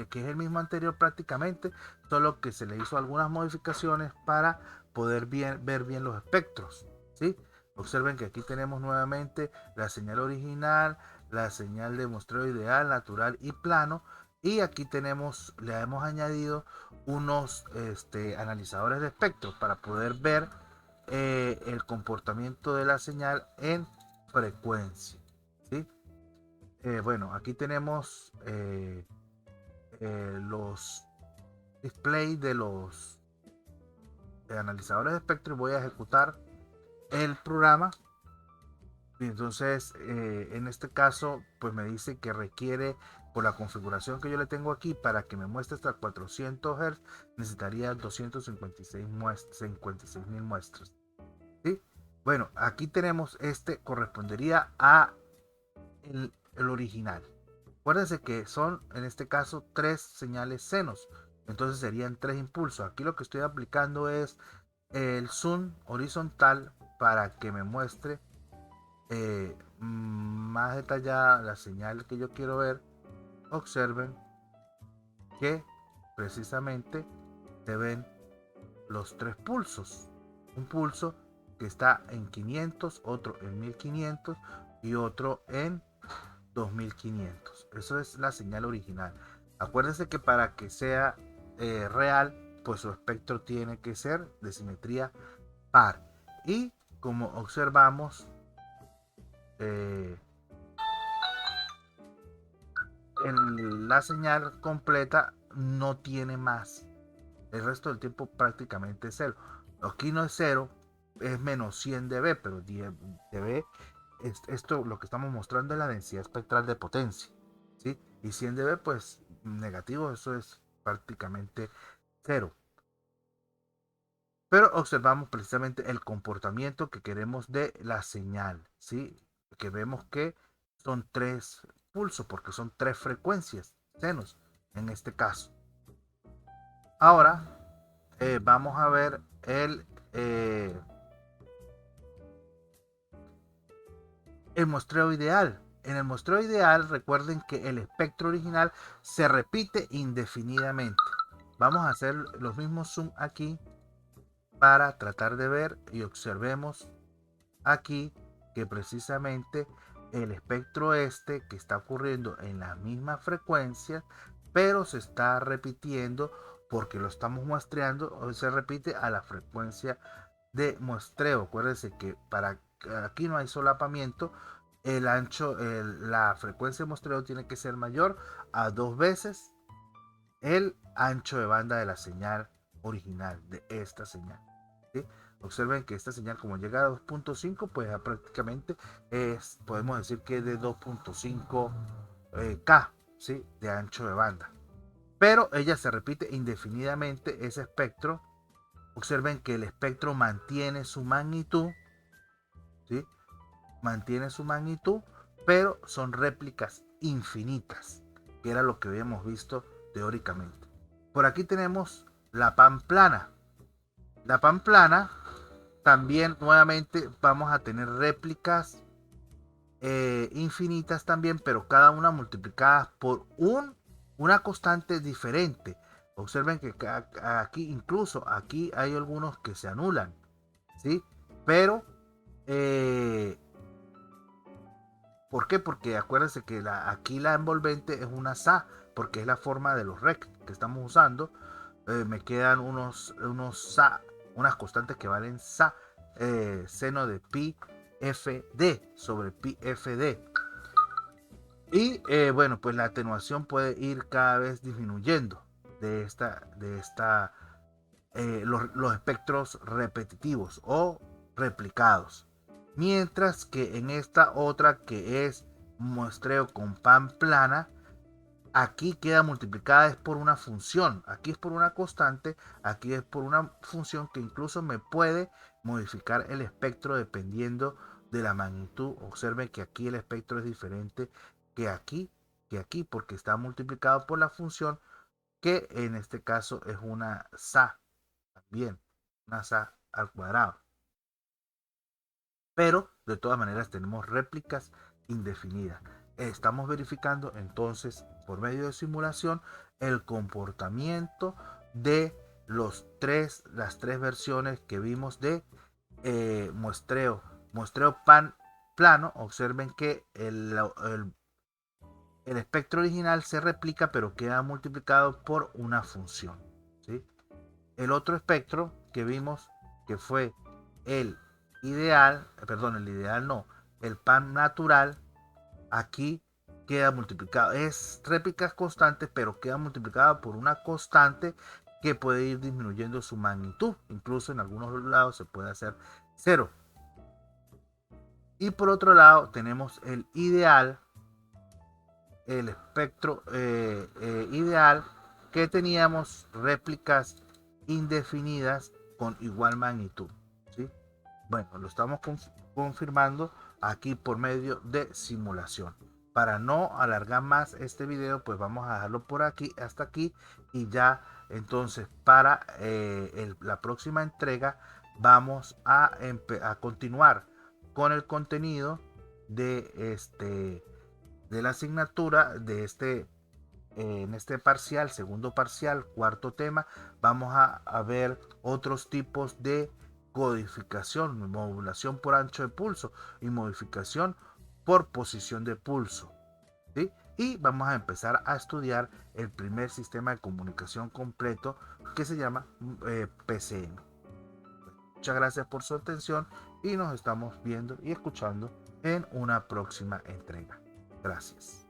Speaker 1: que es el mismo anterior prácticamente, solo que se le hizo algunas modificaciones para poder ver bien los espectros, ¿sí? Observen que aquí tenemos nuevamente la señal original, la señal de muestreo ideal, natural y plano, y aquí le hemos añadido unos analizadores de espectros para poder ver el comportamiento de la señal en frecuencia, ¿sí? Bueno, aquí tenemos los displays de los analizadores de espectro y voy a ejecutar el programa Y entonces, en este caso, pues me dice que requiere, por la configuración que yo le tengo aquí, para que me muestre hasta 400 Hz, necesitaría 256 mil muestras. ¿Sí? Bueno, aquí tenemos correspondería a el original. Acuérdense que son, en este caso, tres señales senos. Entonces serían tres impulsos. Aquí lo que estoy aplicando es el zoom horizontal para que me muestre más detallada la señal que yo quiero ver. Observen que precisamente se ven los tres pulsos. Un pulso que está en 500, otro en 1500 y otro en 2500. Eso es la señal original. Acuérdense que para que sea real, pues su espectro tiene que ser de simetría par. Y como observamos, eh, la señal completa no tiene más. El resto del tiempo prácticamente es cero. Aquí no es cero, es menos 100 dB, pero 10 dB, esto lo que estamos mostrando es la densidad espectral de potencia. ¿Sí? Y 100 dB, pues negativo, eso es prácticamente cero. Pero observamos precisamente el comportamiento que queremos de la señal. ¿Sí? Que vemos que son tres pulsos, porque son tres frecuencias, senos, en este caso. Ahora vamos a ver eh, el muestreo ideal. En el muestreo ideal, recuerden que el espectro original se repite indefinidamente. Vamos a hacer los mismos zoom aquí para tratar de ver y observemos aquí que precisamente el espectro que está ocurriendo en la misma frecuencia, pero se está repitiendo porque lo estamos muestreando, o se repite a la frecuencia de muestreo. Acuérdense que para aquí no hay solapamiento, el ancho, la frecuencia de muestreo tiene que ser mayor a 2 veces el ancho de banda de la señal original, de esta señal. ¿Sí? Observen que esta señal, como llega a 2.5, pues prácticamente podemos decir que es de 2.5 K, ¿sí? De ancho de banda. Pero ella se repite indefinidamente ese espectro. Observen que el espectro mantiene su magnitud, ¿sí? Mantiene su magnitud, pero son réplicas infinitas, que era lo que habíamos visto teóricamente. Por aquí tenemos la pan plana. La pan plana también nuevamente vamos a tener réplicas infinitas también, pero cada una multiplicada por una constante diferente. Observen que aquí, incluso aquí hay algunos que se anulan, ¿sí? Pero eh, ¿por qué? Porque acuérdense que aquí la envolvente es una SA, porque es la forma de los rect que estamos usando. Me quedan unos SA, unas constantes que valen SA, seno de pi FD sobre pi FD. Y bueno, pues la atenuación puede ir cada vez disminuyendo los espectros repetitivos o replicados. Mientras que en esta otra que es muestreo con pan plana, aquí queda multiplicada es por una función, aquí es por una constante, aquí es por una función que incluso me puede modificar el espectro dependiendo de la magnitud. Observen que aquí el espectro es diferente que aquí porque está multiplicado por la función que en este caso es una SA también, una SA al cuadrado. Pero de todas maneras tenemos réplicas indefinidas. Estamos verificando entonces por medio de simulación el comportamiento de las tres versiones que vimos de muestreo pan plano. Observen que el espectro original se replica pero queda multiplicado por una función, ¿sí? El otro espectro que vimos, que fue el el ideal no, el pan natural, aquí queda multiplicado. Es réplicas constantes, pero queda multiplicado por una constante que puede ir disminuyendo su magnitud. Incluso en algunos lados se puede hacer cero. Y por otro lado tenemos el ideal, el espectro ideal, que teníamos réplicas indefinidas con igual magnitud, ¿sí? Bueno, lo estamos confirmando aquí por medio de simulación. Para no alargar más este video, pues vamos a dejarlo por aquí, hasta aquí, y ya entonces para la próxima entrega vamos a continuar con el contenido de la asignatura de en este parcial, segundo parcial, cuarto tema. Vamos a ver otros tipos de codificación, modulación por ancho de pulso y modificación por posición de pulso, ¿sí? Y vamos a empezar a estudiar el primer sistema de comunicación completo, que se llama PCM. Muchas gracias por su atención y nos estamos viendo y escuchando en una próxima entrega. Gracias.